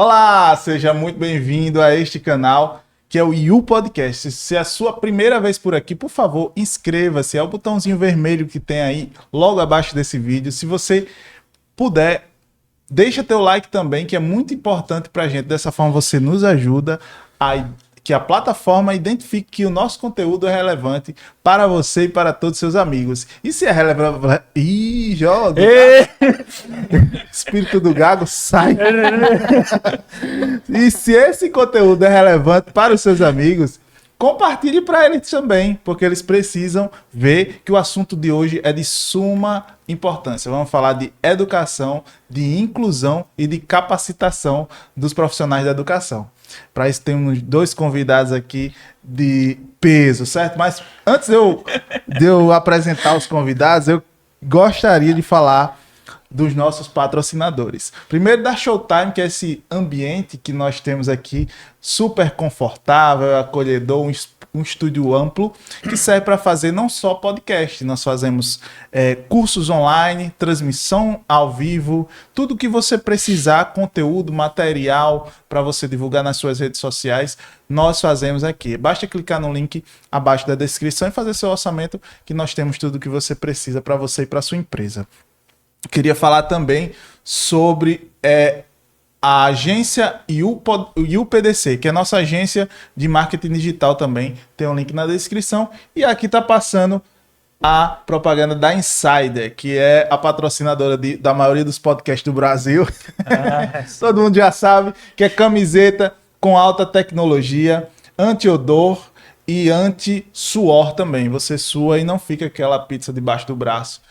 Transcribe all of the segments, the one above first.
Olá, seja muito bem-vindo a este canal que é o IU Podcast. Se é a sua primeira vez por aqui, por favor, inscreva-se. É o botãozinho vermelho que tem aí logo abaixo desse vídeo. Se você puder, deixa teu like também, que é muito importante pra gente. Dessa forma você nos ajuda a que a plataforma identifique que o nosso conteúdo é relevante para você e para todos os seus amigos. E se é relevante... Ih, joga! Espírito do gago, sai! E se esse conteúdo é relevante para os seus amigos, compartilhe para eles também, porque eles precisam ver que o assunto de hoje é de suma importância. Vamos falar de educação, de inclusão e de capacitação dos profissionais da educação. Para isso temos dois convidados aqui de peso, certo? Mas antes de eu apresentar os convidados, eu gostaria de falar dos nossos patrocinadores. Primeiro da Showtime, que é esse ambiente que nós temos aqui, super confortável, acolhedor, um estúdio amplo, que serve para fazer não só podcast, nós fazemos cursos online, transmissão ao vivo, tudo que você precisar, conteúdo, material, para você divulgar nas suas redes sociais, nós fazemos aqui. Basta clicar no link abaixo da descrição e fazer seu orçamento, que nós temos tudo que você precisa para você e para sua empresa. Queria falar também sobre a agência IUPDC, que é a nossa agência de marketing digital também. Tem um link na descrição. E aqui está passando a propaganda da Insider, que é a patrocinadora da maioria dos podcasts do Brasil. Todo mundo já sabe que é camiseta com alta tecnologia, anti-odor e anti-suor também. Você sua e não fica aquela pizza debaixo do braço.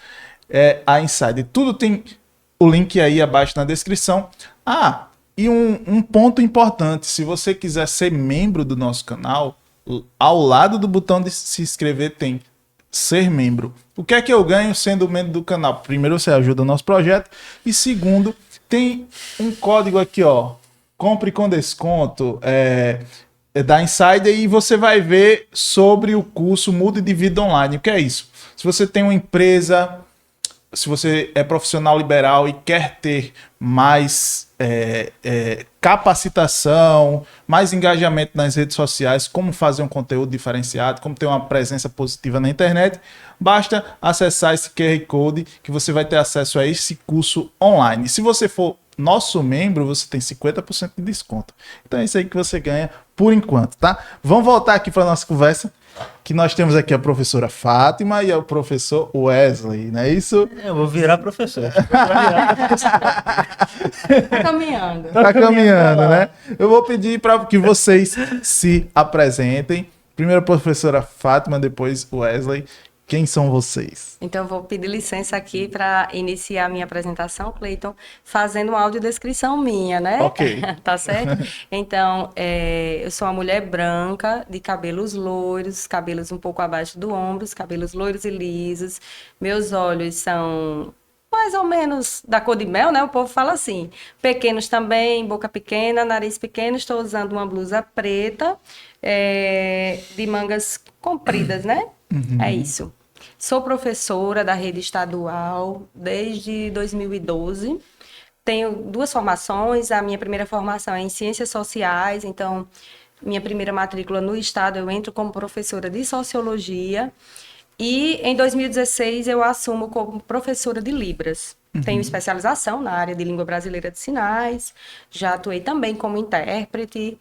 É a Insider. Tudo tem o link aí abaixo na descrição. E um ponto importante, se você quiser ser membro do nosso canal, ao lado do botão de se inscrever tem ser membro. O que é que eu ganho sendo membro do canal? Primeiro, você ajuda o nosso projeto e segundo, tem um código aqui, ó, compre com desconto, da Insider, e você vai ver sobre o curso Mude de Vida Online. O que é isso? Se você tem uma empresa, se você é profissional liberal e quer ter mais capacitação, mais engajamento nas redes sociais, como fazer um conteúdo diferenciado, como ter uma presença positiva na internet, basta acessar esse QR Code que você vai ter acesso a esse curso online. Se você for nosso membro, você tem 50% de desconto. Então é isso aí que você ganha por enquanto, tá? Vamos voltar aqui para nossa conversa, que nós temos aqui a professora Fátima e o professor Wesley, não é isso? Eu vou virar professor. Tá caminhando. Tá caminhando, né? Eu vou pedir para que vocês se apresentem. Primeiro a professora Fátima, depois o Wesley. Quem são vocês? Então, eu vou pedir licença aqui para iniciar a minha apresentação, Cleiton, fazendo uma audiodescrição minha, né? Ok. Tá certo? Então, eu sou uma mulher branca, de cabelos loiros, cabelos um pouco abaixo do ombro, cabelos loiros e lisos. Meus olhos são mais ou menos da cor de mel, né? O povo fala assim. Pequenos também, boca pequena, nariz pequeno. Estou usando uma blusa preta, de mangas compridas, né? Uhum. É isso. Sou professora da rede estadual desde 2012. Tenho duas formações. A minha primeira formação é em Ciências Sociais. Então, minha primeira matrícula no estado, eu entro como professora de Sociologia. E em 2016 eu assumo como professora de Libras. Tenho especialização na área de língua brasileira de sinais. Já atuei também como intérprete.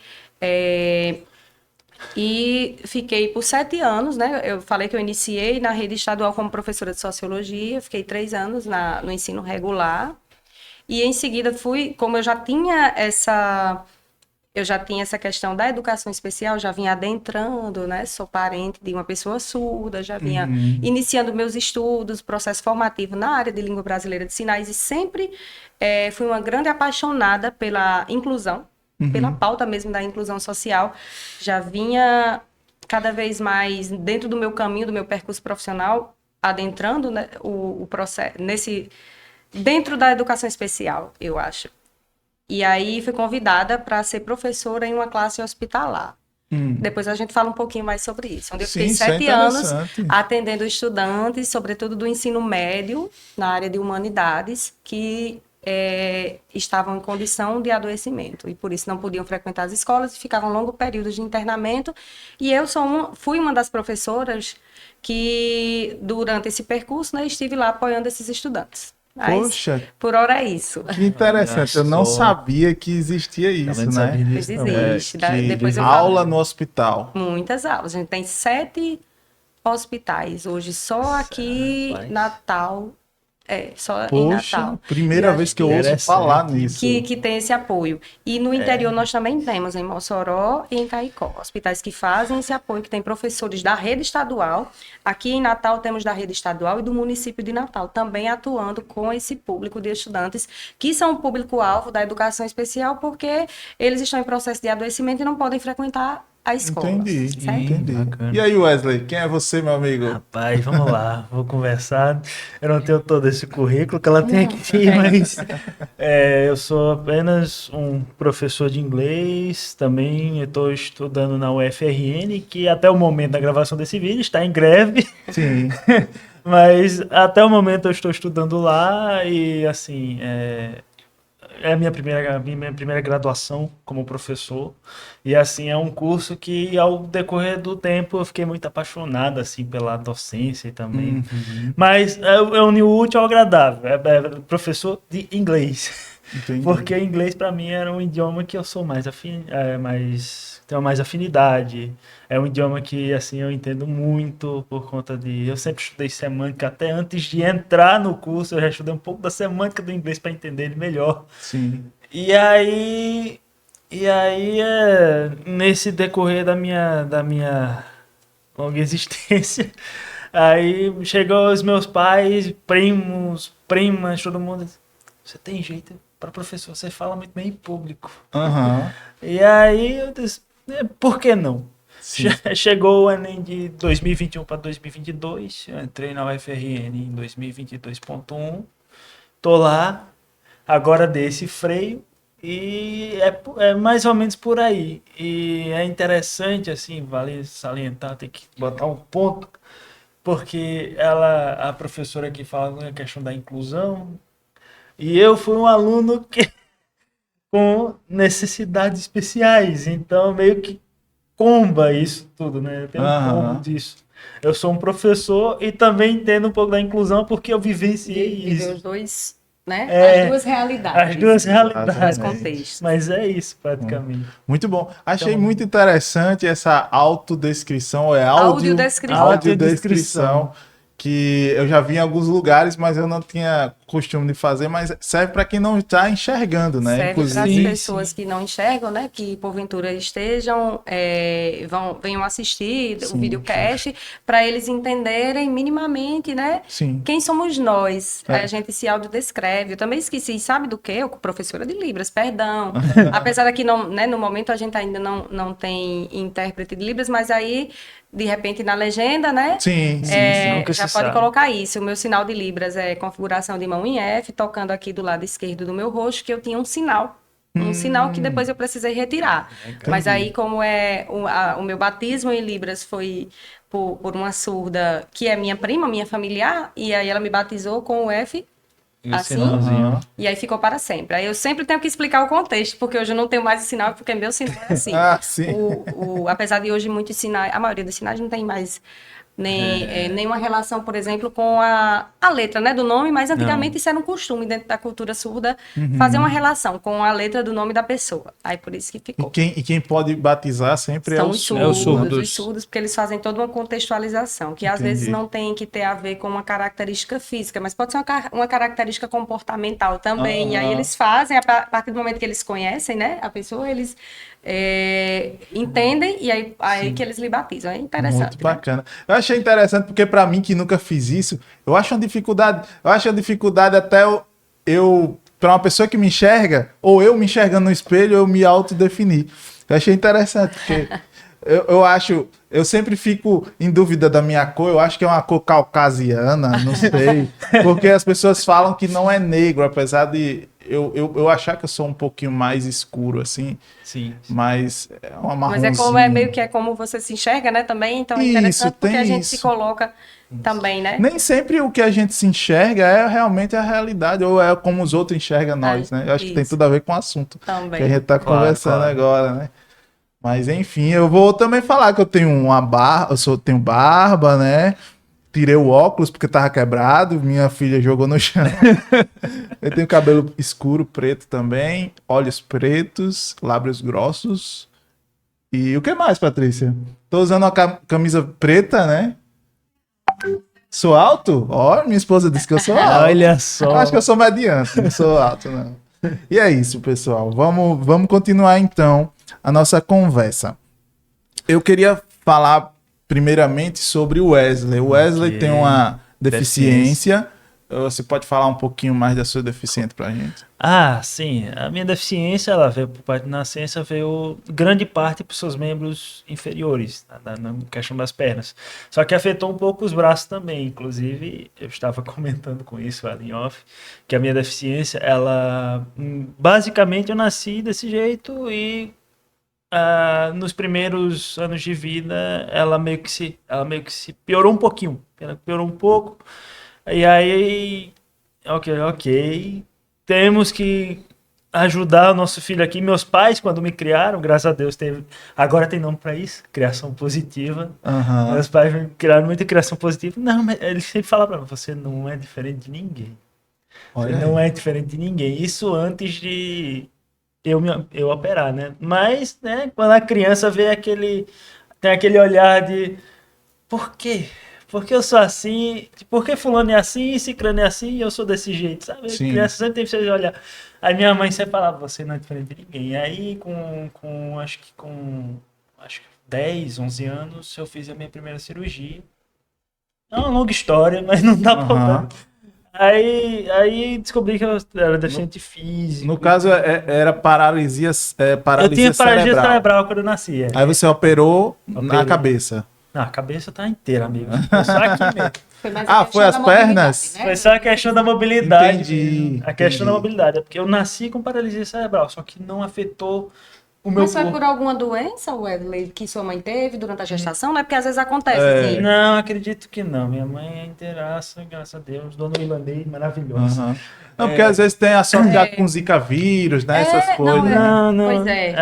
E fiquei por 7 anos, né? Eu falei que eu iniciei na rede estadual como professora de Sociologia. Fiquei 3 anos no ensino regular. E em seguida como eu já tinha essa questão da educação especial, já vinha adentrando, né? Sou parente de uma pessoa surda, já vinha iniciando meus estudos, processo formativo na área de língua brasileira de sinais, e sempre fui uma grande apaixonada pela inclusão, pela pauta mesmo da inclusão social. Já vinha cada vez mais dentro do meu caminho, do meu percurso profissional, adentrando, né, o processo, dentro da educação especial, eu acho. E aí fui convidada para ser professora em uma classe hospitalar. Depois a gente fala um pouquinho mais sobre isso. Onde eu fiquei 7 anos atendendo estudantes, sobretudo do ensino médio, na área de humanidades, que estavam em condição de adoecimento e por isso não podiam frequentar as escolas e ficavam longos períodos de internamento. E eu fui uma das professoras que, durante esse percurso, né, estive lá apoiando esses estudantes. Mas, Poxa, por hora é isso. que interessante. Eu não sabia que existia isso, né? Pois existe. Depois eu Aula falo. no hospital. Muitas aulas. A gente tem 7 hospitais hoje, só aqui Natal. Só em Poxa, Natal. primeira vez que eu ouço falar nisso. Que tem esse apoio. E no interior nós também temos, em Mossoró e em Caicó, hospitais que fazem esse apoio, que tem professores da rede estadual. Aqui em Natal temos da rede estadual e do município de Natal, também atuando com esse público de estudantes, que são o público-alvo da educação especial, porque eles estão em processo de adoecimento e não podem frequentar a escola. Entendi. E aí, Wesley, quem é você, meu amigo? Rapaz, vamos lá, vou conversar. Eu não tenho todo esse currículo que ela tem aqui, mas eu sou apenas um professor de inglês. Também estou estudando na UFRN, que até o momento da gravação desse vídeo está em greve. Sim. Mas até o momento eu estou estudando lá e, assim, é a minha primeira graduação como professor. E, assim, é um curso que, ao decorrer do tempo, eu fiquei muito apaixonado, assim, pela docência também. Mas é unir o útil ao agradável. Professor de inglês. Entendi. Porque inglês, para mim, era um idioma que eu sou tenho mais afinidade. É um idioma que, assim, eu entendo muito por conta de... Eu sempre estudei semântica, até antes de entrar no curso, eu já estudei um pouco da semântica do inglês para entender ele melhor. Sim. E aí nesse decorrer da minha longa existência, aí chegou os meus pais, primos, primas, todo mundo... Você tem jeito para professor, você fala muito bem em público. Aham. E aí eu disse, por que não? Sim. Chegou o Enem de 2021 para 2022, eu entrei na UFRN em 2022.1, tô lá, agora dei esse freio e é mais ou menos por aí. E é interessante, assim, vale salientar, tem que botar um ponto, porque a professora que fala a questão da inclusão, e eu fui um aluno com necessidades especiais, então meio que comba isso tudo, né? Tem um combo disso. Eu sou um professor e também entendo um pouco da inclusão porque eu vivenciei isso. Os dois, né? As duas realidades. As duas realidades. Os contextos. Mas é isso, praticamente. Muito bom. Achei muito interessante essa autodescrição, audiodescrição, que eu já vi em alguns lugares, mas eu não tinha costume de fazer, mas serve para quem não está enxergando, né? Serve para as pessoas que não enxergam, né? Que porventura estejam, venham assistir o videocast, para eles entenderem minimamente, né? Sim. Quem somos nós. A gente se autodescreve. Eu também esqueci, sabe do quê? Eu, professora de Libras, perdão. Apesar que não, né, no momento a gente ainda não tem intérprete de Libras, mas aí, de repente, na legenda, né? Sim. Já pode colocar isso. O meu sinal de Libras é configuração de mão em F, tocando aqui do lado esquerdo do meu rosto, que eu tinha um sinal. Um sinal que depois eu precisei retirar. Mas aí, como o meu batismo em Libras foi por uma surda, que é minha prima, minha familiar, e aí ela me batizou com o F, assim, e aí ficou para sempre. Aí eu sempre tenho que explicar o contexto, porque hoje eu não tenho mais o sinal, porque meu sinal é assim. Apesar de hoje muitos sinais, a maioria dos sinais não tem mais nenhuma relação, por exemplo, com a letra, né, do nome, mas antigamente isso era um costume dentro da cultura surda, fazer uma relação com a letra do nome da pessoa. Aí por isso que ficou. E quem pode batizar sempre são os surdos. Os surdos, porque eles fazem toda uma contextualização, que às vezes não tem que ter a ver com uma característica física, mas pode ser uma característica comportamental também. E aí eles fazem, a partir do momento que eles conhecem, né, a pessoa, eles entendem e aí que eles lhe batizam. É interessante. Muito bacana. Eu achei interessante porque para mim que nunca fiz isso, eu acho uma dificuldade até eu para uma pessoa que me enxerga, ou eu me enxergando no espelho, eu me autodefinir. Eu achei interessante porque eu sempre fico em dúvida da minha cor, eu acho que é uma cor caucasiana, não sei, porque as pessoas falam que não é negro, apesar de eu achar que eu sou um pouquinho mais escuro, assim. Sim. Mas é uma Mas marronzinha. meio que é como você se enxerga, né, também. Então é interessante porque a gente se coloca também, né? Nem sempre o que a gente se enxerga é realmente a realidade, ou é como os outros enxergam nós, né? Eu acho que tem isso. tudo a ver com o assunto Também. que a gente tá Claro, conversando claro. agora, né? Mas enfim, eu vou também falar que eu tenho uma barba, tenho barba, né? Tirei o óculos porque tava quebrado, minha filha jogou no chão. Eu tenho cabelo escuro, preto também, olhos pretos, lábios grossos. E o que mais, Patrícia? Tô usando uma camisa preta, né? Sou alto? Ó, minha esposa disse que eu sou alto. Olha Eu só. acho que eu sou mediano, não sou alto, não. E é isso, pessoal. Vamos continuar então a nossa conversa. Eu queria falar primeiramente sobre o Wesley. O Wesley Ok. tem uma deficiência. Você pode falar um pouquinho mais da sua deficiência pra gente? Ah, sim. A minha deficiência, ela veio por parte de nascença, veio grande parte para os seus membros inferiores, na questão das pernas. Só que afetou um pouco os braços também. Inclusive, eu estava comentando com isso ali em off, que a minha deficiência, ela, basicamente, eu nasci desse jeito e nos primeiros anos de vida, ela meio que se piorou um pouquinho. Ela piorou um pouco. E aí, ok. Temos que ajudar o nosso filho aqui. Meus pais, quando me criaram, graças a Deus, agora tem nome para isso, criação positiva. Aham. Meus pais me criaram muita criação positiva. Não, mas eles sempre falavam para mim, você não é diferente de ninguém. Você Olha não aí. é diferente de ninguém. Isso antes de eu operar, né? Mas, né, quando a criança tem aquele olhar de por quê? Por que eu sou assim? Por que fulano é assim, ciclano é assim e eu sou desse jeito, sabe? A Sim. criança sempre tem que olhar. Aí minha mãe sempre falava, você não é diferente de ninguém. E aí, acho que 10, 11 anos, eu fiz a minha primeira cirurgia. É uma longa história, mas não dá pra Aham. contar. Aí descobri que eu era deficiente físico. No caso, era paralisia, Eu paralisia tinha paralisia cerebral. cerebral quando eu nasci. É. Aí você operou na Operei. cabeça. Não, a cabeça tá inteira, amigo. Foi só aqui mesmo. Foi mais Ah, a foi questão as da mobilidade, pernas? né? Foi só a questão da mobilidade. Entendi, mesmo. A questão da entendi. mobilidade. É porque eu nasci com paralisia cerebral, só que não afetou o meu Mas foi corpo. por alguma doença, Wesley, que sua mãe teve durante a gestação, né? Porque às vezes acontece, É. assim. Não, acredito que não. Minha mãe é inteiraça, graças a Deus. Dona Ilanei, maravilhosa. Aham. Não, porque às vezes tem a sorte de com Zika vírus, né? Essas É, coisas. não, né? Não. Pois é.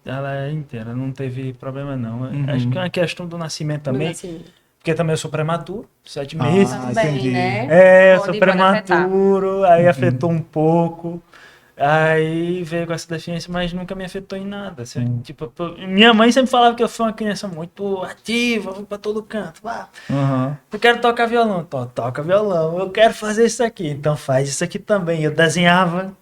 Ela é inteira, não teve problema não. Acho que é uma questão do nascimento também. Assim, Porque também eu sou prematuro, 7 meses. também, entendi. né? Eu sou Pode afetar. prematuro, aí afetou um pouco. Aí veio com essa deficiência, mas nunca me afetou em nada. Assim, tipo, minha mãe sempre falava que eu fui uma criança muito ativa, vou pra todo canto. Aham. Eu quero tocar violão, toca violão. Eu quero fazer isso aqui, então faz isso aqui também. Eu desenhava.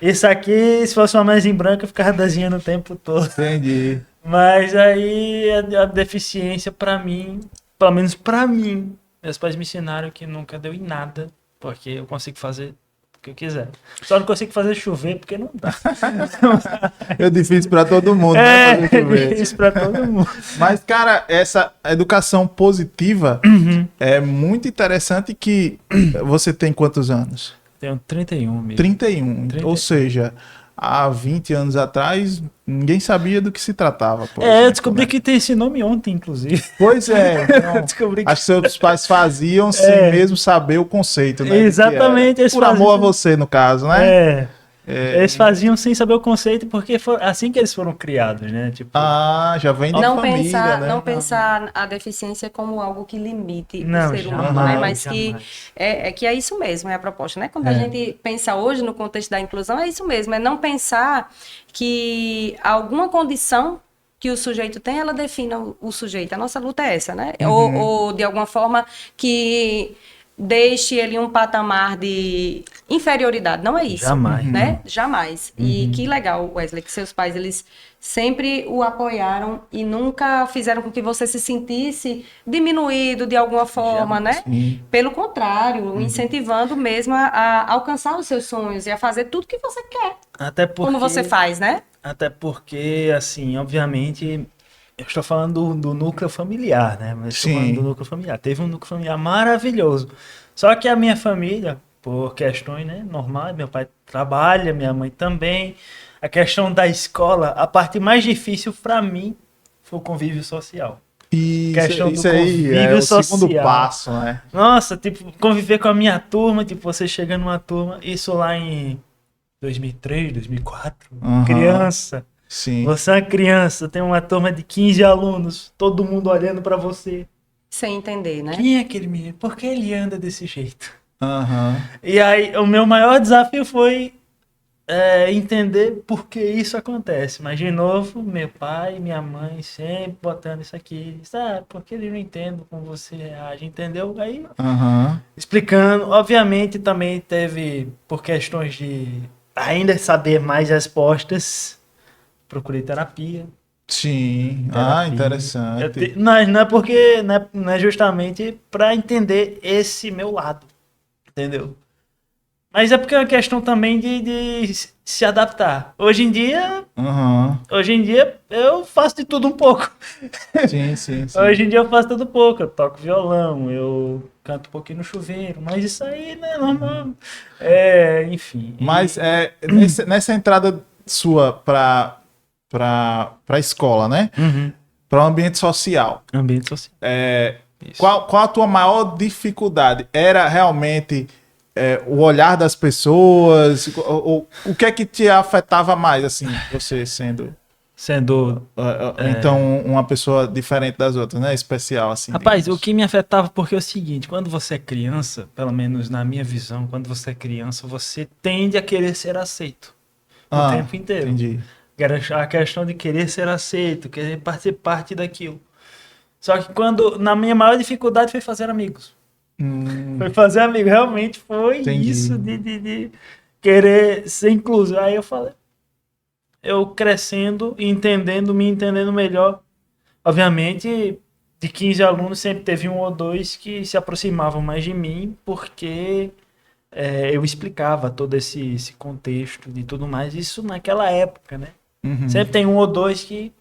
Isso aqui, se fosse uma mesa em branco, eu ficava desenhando o tempo todo. Entendi. Mas aí a deficiência pra mim, pelo menos pra mim, meus pais me ensinaram que nunca deu em nada, porque eu consigo fazer o que eu quiser. Só não consigo fazer chover porque não dá. É difícil pra todo mundo, né? É, fazer chover. isso pra todo mundo. Mas, cara, essa educação positiva é muito interessante que você tem quantos anos? Tenho 31 mesmo. 31. 30. Ou seja, há 20 anos atrás, ninguém sabia do que se tratava. Por Eu exemplo, descobri né? que tem esse nome ontem, inclusive. Pois é. Então, Descobri que acho que seus pais faziam sem mesmo saber o conceito, né? do que Exatamente, era. eles Por amor a faziam. você, no caso, né? É. Eles faziam sem saber o conceito, porque foi assim que eles foram criados, né? Tipo, Ah, já vem de Não família, pensar, né? não pensar a deficiência como algo que limite Não, o ser humano, jamais, né? Mas que jamais. que é isso mesmo, é a proposta, né? Quando a gente pensa hoje no contexto da inclusão, é isso mesmo, é não pensar que alguma condição que o sujeito tem, ela defina o sujeito. A nossa luta é essa, né? Ou de alguma forma que deixe ele em um patamar de inferioridade. Não é isso. Jamais. Né? Jamais. E que legal, Wesley, que seus pais, eles sempre o apoiaram e nunca fizeram com que você se sentisse diminuído de alguma forma, né? Sim. Pelo contrário, o incentivando mesmo a alcançar os seus sonhos e a fazer tudo que você quer. Até porque, Como você faz, né? Até porque, assim, obviamente, eu estou falando do núcleo familiar, né? Mas estou Sim. falando do núcleo familiar. Teve um núcleo familiar maravilhoso. Só que a minha família, por questões, né, normais, meu pai trabalha, minha mãe também. A questão da escola, a parte mais difícil para mim foi o convívio social. Questão Isso do aí é convívio o segundo social. passo, né? Nossa, tipo, conviver com a minha turma, tipo, você chega numa turma, isso lá em 2003, 2004, Aham. criança. Sim. Você é uma criança, tem uma turma de 15 alunos, todo mundo olhando pra você. Sem entender, né? Quem é aquele menino? Por que ele anda desse jeito? Aham. E aí, o meu maior desafio foi entender por que isso acontece. Mas, de novo, meu pai e minha mãe sempre botando isso aqui. Sabe, porque ele não entende como você reage, entendeu? Aí, Aham. explicando. Obviamente, também teve, por questões de ainda saber mais respostas, procurei terapia. Sim. Ah, Terapia. interessante. Não é porque não é justamente para entender esse meu lado, entendeu? Mas é porque é uma questão também de se adaptar. Aham. Hoje em dia eu faço de tudo um pouco. Sim, sim, sim. Hoje em dia eu faço tudo um pouco. Eu toco violão, eu canto um pouquinho no chuveiro, mas isso aí não é normal. Enfim. Mas nessa entrada sua para escola, né? Uhum. Para o ambiente social. Ambiente social. Isso. Qual a tua maior dificuldade? Era realmente o olhar das pessoas? O que é que te afetava mais, assim, você sendo Sendo então uma pessoa diferente das outras, né? Especial, assim. Rapaz, digamos. o que me afetava porque é o seguinte, quando você é criança, pelo menos na minha visão, quando você é criança, você tende a querer ser aceito o tempo inteiro. Entendi. A questão de querer ser aceito, querer ser parte daquilo. Só que na minha maior dificuldade foi fazer amigos. Foi fazer amigos, realmente foi Entendi. isso de querer ser incluso. Aí eu falei, eu crescendo e entendendo, me entendendo melhor. Obviamente, de 15 alunos, sempre teve um ou dois que se aproximavam mais de mim, porque eu explicava todo esse contexto e tudo mais. Isso naquela época, né? Uhum. Sempre tem um ou dois que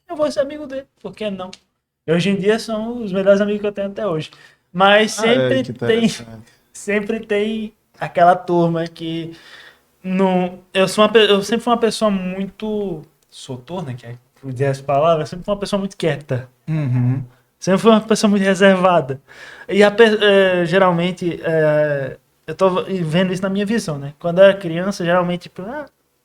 eu vou ser amigo dele, por que não? E hoje em dia são os melhores amigos que eu tenho até hoje. Mas Que interessante. sempre tem aquela turma que não. Eu sempre fui uma pessoa muito soturna, que é por dizer as palavras, eu sempre fui uma pessoa muito quieta. Uhum. Sempre fui uma pessoa muito reservada. E geralmente, eu tô vendo isso na minha visão, né? Quando eu era criança, geralmente, tipo,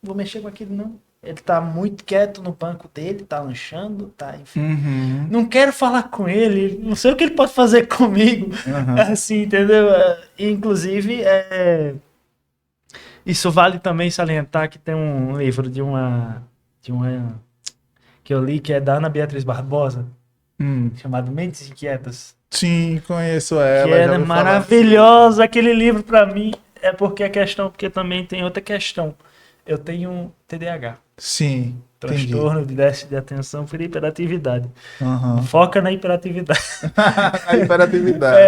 vou mexer com aquilo, não. Ele tá muito quieto no banco dele, tá lanchando, tá, enfim. Uhum. Não quero falar com ele, não sei o que ele pode fazer comigo. Uhum. Assim, entendeu? Inclusive, isso vale também salientar que tem um livro de uma que eu li, que é da Ana Beatriz Barbosa, chamado Mentes Inquietas. Sim, conheço Que ela. já é ouvi falar. maravilhosa aquele livro pra mim. É porque também tem outra questão. Eu tenho TDAH, Sim, entendi. transtorno de déficit de atenção por hiperatividade. Aham. Foca na hiperatividade. A hiperatividade.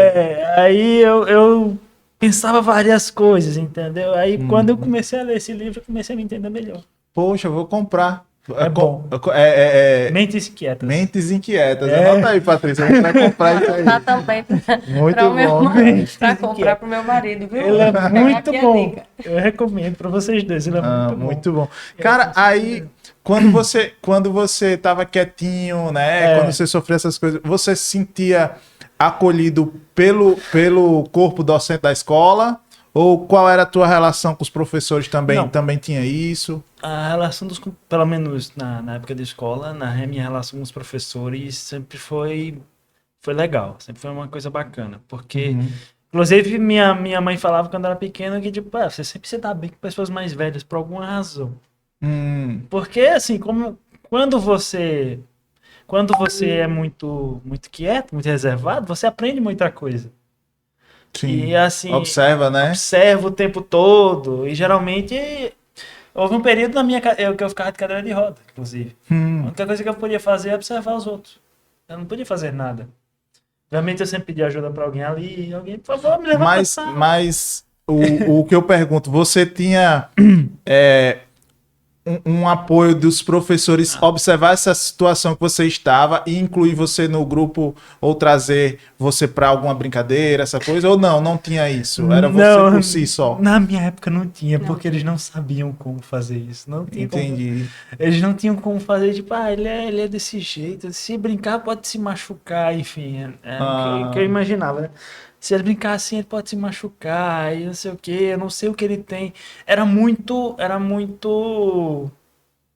Aí eu pensava várias coisas, entendeu? Aí quando eu comecei a ler esse livro, eu comecei a me entender melhor. Poxa, eu vou comprar. É bom. É Mentes Inquietas. Mentes Inquietas. É. Anota aí, Patrícia. Eu vou comprar isso aí. Tá também Muito para o meu bom. marido, para comprar pro meu marido, viu? Ele é Pegar muito aqui a bom. dica. Eu recomendo pra vocês dois. Ele é muito bom. Muito bom. Cara, aí quando você tava quietinho, né? Quando você sofria essas coisas, você se sentia acolhido pelo corpo docente da escola? Ou qual era a tua relação com os professores também? Não. Também tinha isso? A relação pelo menos na época da escola, minha relação com os professores sempre foi legal. Sempre foi uma coisa bacana. Porque, inclusive, minha mãe falava quando era pequena que, tipo, você sempre se dá bem com pessoas mais velhas por alguma razão. Porque, assim, quando você é muito, muito quieto, muito reservado, você aprende muita coisa. Sim. E assim, Observa, né? observa o tempo todo. E geralmente houve um período que eu ficava de cadeira de roda, inclusive. A única coisa que eu podia fazer é observar os outros. Eu não podia fazer nada. Realmente eu sempre pedi ajuda pra alguém ali, alguém, por favor, me leva pra sala. Mas o que eu pergunto, você tinha um apoio dos professores observar essa situação que você estava e incluir você no grupo ou trazer você para alguma brincadeira, essa coisa? Ou não tinha isso? Era você por si só? Na minha época não tinha, porque eles não sabiam como fazer isso. Não tinha Entendi. Eles não tinham como fazer, tipo, ele é desse jeito, se brincar pode se machucar, enfim. O que eu imaginava, né? Se ele brincar assim, ele pode se machucar, e não sei o que, eu não sei o que ele tem. Era muito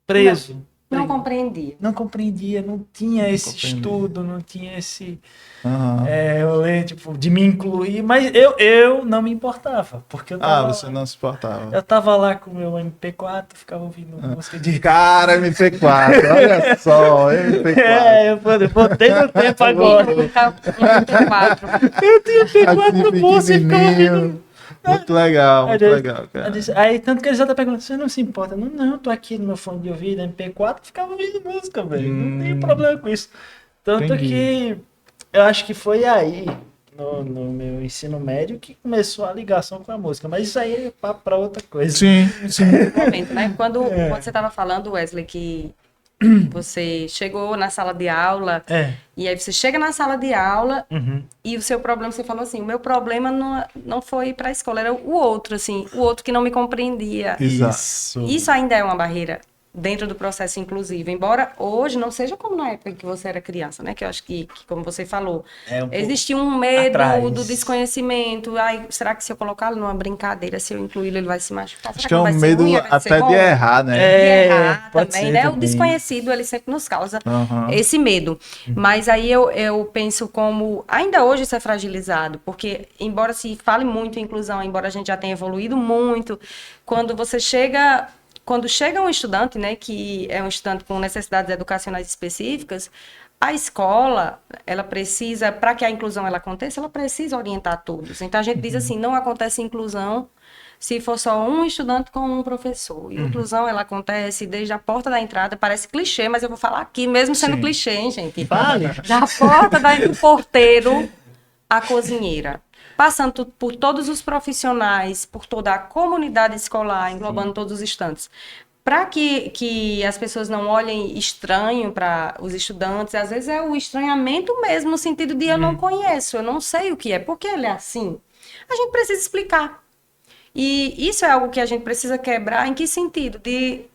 preso. Não compreendia. Não compreendia, não tinha esse compreendia. estudo, não tinha esse Aham. rolê, tipo, de me incluir, mas eu não me importava, porque eu tava, Você não se importava. eu tava lá com o meu MP4, ficava ouvindo música de... Cara, MP4, olha só, MP4. eu botei no tempo agora. Eu tinha MP4 no bolso e ficava ouvindo. Muito legal, cara. Aí, tanto que eles já tá perguntando, você não se importa? Não, eu tô aqui no meu fone de ouvido, MP4, ficava ouvindo música, velho. Não tem problema com isso. Tanto Entendi. que eu acho que foi aí, no meu ensino médio, que começou a ligação com a música. Mas isso aí é papo pra outra coisa. Sim. Momento, né? Quando você estava falando, Wesley, que você chegou na sala de aula, e aí você chega na sala de aula e o seu problema, você falou assim, o meu problema não foi ir para a escola, era o outro, assim, o outro que não me compreendia. Exato. Isso ainda é uma barreira dentro do processo inclusivo, embora hoje não seja como na época que você era criança, né? Que eu acho que como você falou, existia um medo do desconhecimento. Ai, será que se eu colocá-lo numa brincadeira, se eu incluí-lo, ele vai se machucar? Acho que é um medo até de errar, né? De errar também, né? também. O desconhecido, ele sempre nos causa esse medo. Mas aí eu penso como, ainda hoje isso é fragilizado, porque embora se fale muito em inclusão, embora a gente já tenha evoluído muito, quando chega um estudante, né, que é um estudante com necessidades educacionais específicas, a escola, ela precisa, para que a inclusão ela aconteça, ela precisa orientar todos. Então, a gente diz assim, não acontece inclusão se for só um estudante com um professor. E inclusão, ela acontece desde a porta da entrada, parece clichê, mas eu vou falar aqui, mesmo sendo clichê, hein, gente? Vale. Da porta do porteiro à cozinheira. Passando por todos os profissionais, por toda a comunidade escolar, englobando todos os estantes. Para que as pessoas não olhem estranho para os estudantes, às vezes é o estranhamento mesmo, no sentido de eu não conheço, eu não sei o que é, por que ele é assim? A gente precisa explicar. E isso é algo que a gente precisa quebrar, em que sentido? De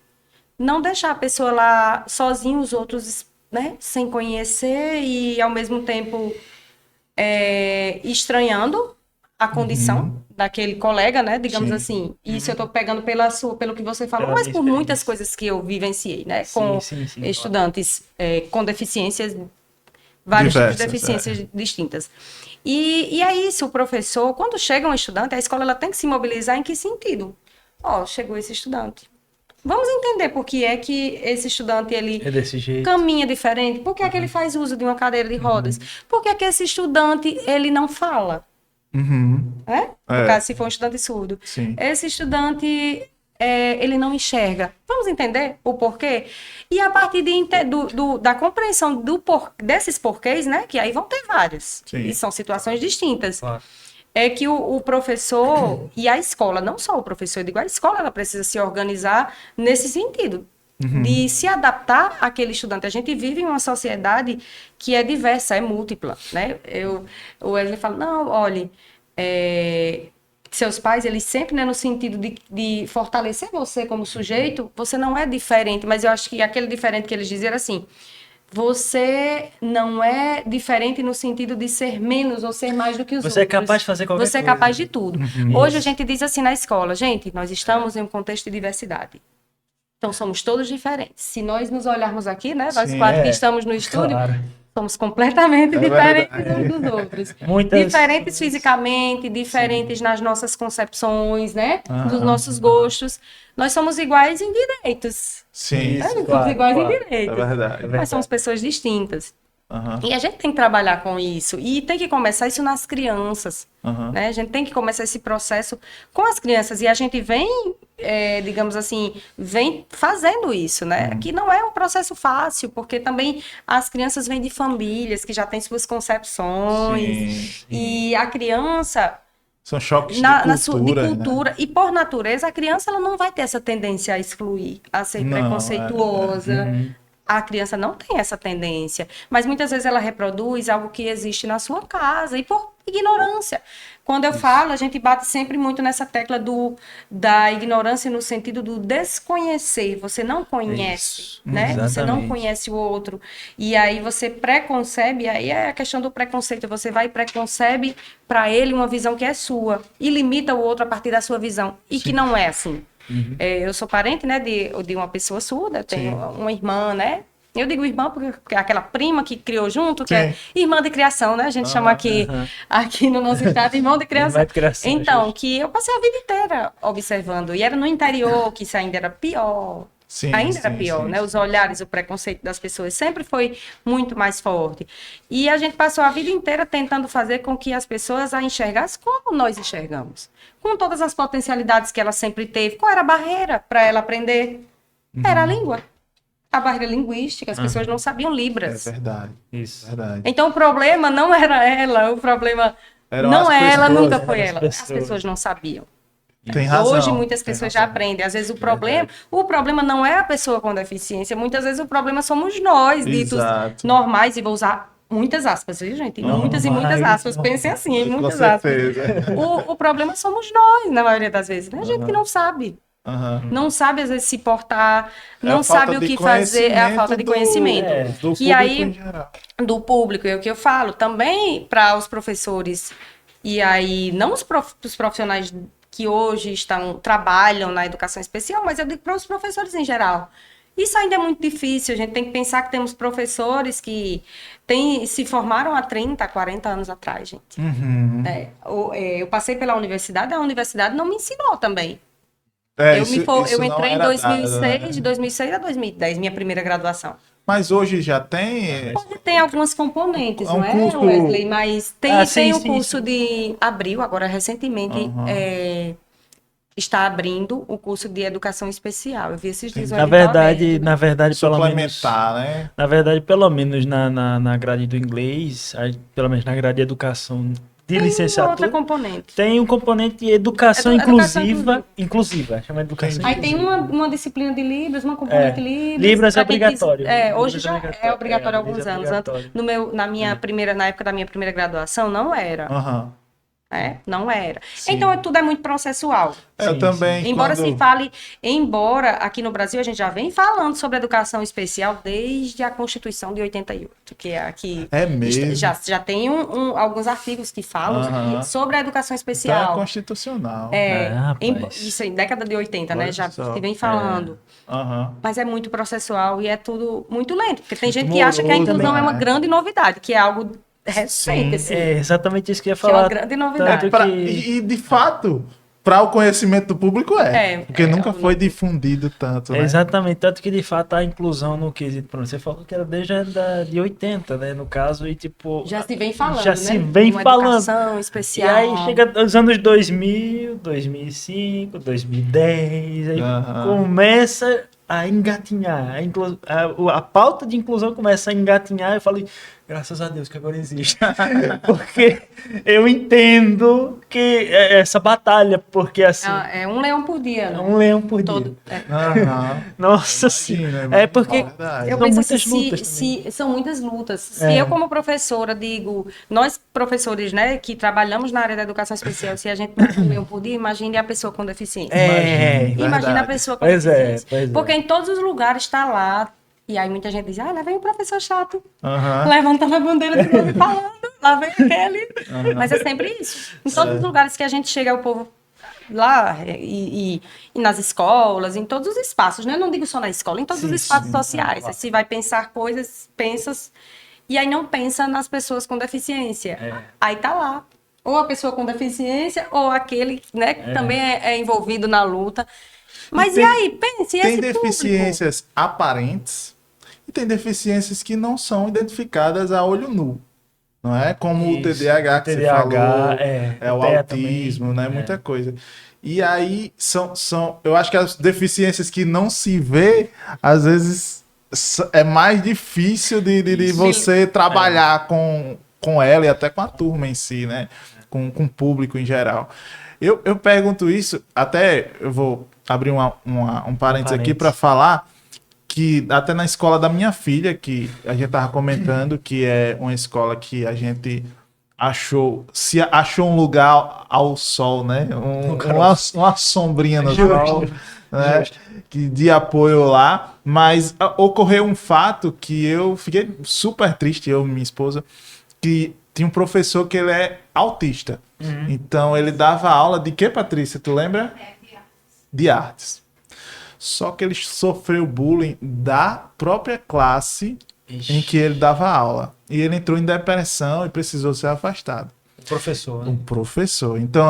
não deixar a pessoa lá sozinha, os outros, né, sem conhecer e, ao mesmo tempo, estranhando a condição daquele colega, né? Digamos assim. Isso eu estou pegando pelo que você falou, mas por muitas coisas que eu vivenciei, né? Com estudantes com deficiências, vários tipos de deficiências distintas. E é isso, o professor, quando chega um estudante, a escola ela tem que se mobilizar em que sentido? Chegou esse estudante. Vamos entender por que é que esse estudante ele desse jeito. Caminha diferente, por que é que ele faz uso de uma cadeira de rodas, por que é que esse estudante ele não fala, né? No caso, se for um estudante surdo. Sim. Esse estudante ele não enxerga. Vamos entender o porquê? E a partir da compreensão desses porquês, né? Que aí vão ter vários. Sim. E são situações distintas. Claro. É que o professor e a escola, não só o professor, eu digo, a escola ela precisa se organizar nesse sentido, de se adaptar àquele estudante. A gente vive em uma sociedade que é diversa, é múltipla, né? O Wesley fala, não, olhe, seus pais, eles sempre, né, no sentido de fortalecer você como sujeito, você não é diferente, mas eu acho que aquele diferente que eles diziam era assim, você não é diferente no sentido de ser menos ou ser mais do que os outros. Você é capaz de fazer qualquer coisa. Você é capaz de tudo. Hoje a gente diz assim na escola, gente, nós estamos em um contexto de diversidade. Então somos todos diferentes. Se nós nos olharmos aqui, né, nós quatro que estamos no estúdio, somos completamente diferentes uns dos outros. Diferentes fisicamente, diferentes nas nossas concepções, né, dos nossos gostos. Nós somos iguais em direitos. Sim. Somos iguais em direitos. É verdade. Mas somos pessoas distintas. E a gente tem que trabalhar com isso. E tem que começar isso nas crianças. Né? A gente tem que começar esse processo com as crianças. E a gente vem, digamos assim, vem fazendo isso, né? Que não é um processo fácil, porque também as crianças vêm de famílias que já têm suas concepções. Sim. E a criança... São choques de né? cultura. E por natureza, a criança ela não vai ter essa tendência a excluir, a ser Não, preconceituosa. A criança não tem essa tendência, mas muitas vezes ela reproduz algo que existe na sua casa e por ignorância. Quando eu falo, a gente bate sempre muito nessa tecla da ignorância no sentido do desconhecer. Você não conhece, né? Você não conhece o outro. E aí você preconcebe, aí é a questão do preconceito. Você vai e preconcebe para ele uma visão que é sua e limita o outro a partir da sua visão. E que não é assim. Eu sou parente, né, de uma pessoa surda, tenho uma irmã, né? Eu digo irmã porque é aquela prima que criou junto, que é irmã de criação, né? A gente chama aqui no nosso estado irmão de criação. Então, que eu passei a vida inteira observando. E era no interior, que isso ainda era pior. Era pior, né? Os olhares, o preconceito das pessoas sempre foi muito mais forte. E a gente passou a vida inteira tentando fazer com que as pessoas a enxergassem como nós enxergamos. Com todas as potencialidades que ela sempre teve. Qual era a barreira para ela aprender? Era a língua. A barreira linguística, as pessoas não sabiam Libras. É verdade. Isso. Verdade. Então o problema não era ela, o problema não é ela, nunca foi ela. As pessoas não sabiam. Tem razão. Hoje muitas pessoas já aprendem. Às vezes o problema não é a pessoa com deficiência, muitas vezes o problema somos nós, ditos normais, e vou usar muitas aspas, viu, gente? Muitas e muitas aspas. Pensem assim, em muitas aspas. O problema somos nós, na maioria das vezes, né? A gente que não sabe. Não sabe, às vezes, se portar, não sabe o que fazer, é a falta de conhecimento. Do e aí, em geral. Do público, é o que eu falo, também para os professores, e aí, não os profissionais que hoje trabalham na educação especial, mas eu digo para os professores em geral. Isso ainda é muito difícil, a gente tem que pensar que temos professores que se formaram há 30, 40 anos atrás, gente. Eu passei pela universidade, a universidade não me ensinou também. Eu entrei em 2006, de 2006 a 2010, minha primeira graduação. Mas hoje já tem... Hoje tem algumas componentes, não é, curso... Wesley? Mas tem o curso de... Abriu agora recentemente, está abrindo o curso de educação especial. Eu vi esses dias. Na verdade, pelo menos... né? Na verdade, pelo menos na grade do inglês, pelo menos na grade de educação de licenciatura, outra componente. Tem um componente de educação inclusiva, chama de educação Aí tem uma disciplina de Libras, uma componente de Libras. Libras é obrigatório. Hoje já é obrigatório há alguns anos. Na época da minha primeira graduação, não era. Não era. Sim. Então, tudo é muito processual. Eu também. Embora aqui no Brasil a gente já vem falando sobre educação especial desde a Constituição de 88, que é aqui. É mesmo. Já tem alguns artigos que falam sobre a educação especial. Então é constitucional. Isso em década de 80, né? Já se vem falando. Mas é muito processual e é tudo muito lento. Porque tem gente que acha que a inclusão é uma grande novidade, que é algo recente, assim. É exatamente isso que eu ia falar. Que é uma grande novidade. E de fato, para o conhecimento do público porque nunca foi difundido tanto, né? Exatamente, tanto que de fato a inclusão no quesito, você falou que era desde de 80, né, no caso, e tipo... Já se vem falando, já se vem falando. Educação especial. E aí chega os anos 2000, 2005, 2010, aí começa a engatinhar, a pauta de inclusão começa a engatinhar, eu falei, graças a Deus que agora existe, porque eu entendo que essa batalha, porque assim... É um leão por dia, né? Um leão por dia. Nossa senhora. É porque eu penso muitas lutas são muitas lutas. Se eu como professora digo, nós professores, né, que trabalhamos na área da educação especial, se a gente não um leão por dia, imagine a pessoa com deficiência. Imagine a pessoa com deficiência. Porque em todos os lugares está lá. E aí muita gente diz, lá vem o professor chato, levantando a bandeira de novo e falando, lá vem aquele. Mas é sempre isso. Em todos os lugares que a gente chega, o povo lá, e nas escolas, em todos os espaços, né? Eu não digo só na escola, em todos os espaços sociais. Aí se vai pensar coisas, e aí não pensa nas pessoas com deficiência. Aí tá lá. Ou a pessoa com deficiência, ou aquele, né, que também é envolvido na luta. Mas e aí, pense, tem deficiências aparentes e tem deficiências que não são identificadas a olho nu, não é? Como o TDAH que você falou, o autismo, né? Muita coisa. E aí, eu acho que as deficiências que não se vê, às vezes, é mais difícil de você trabalhar com ela e até com a turma em si, né? com o público em geral. Eu pergunto isso, até eu vou abrir um parênteses aqui para falar que até na escola da minha filha, que a gente tava comentando, que é uma escola que a gente achou um lugar ao sol, né? Uma sombrinha no sol, né? De apoio lá, mas ocorreu um fato que eu fiquei super triste, eu e minha esposa, que tinha um professor que ele é autista. Então ele dava aula de quê, Patrícia? Tu lembra? De artes. Só que ele sofreu bullying da própria classe em que ele dava aula. E ele entrou em depressão e precisou ser afastado. Professor, né? Um professor. Então,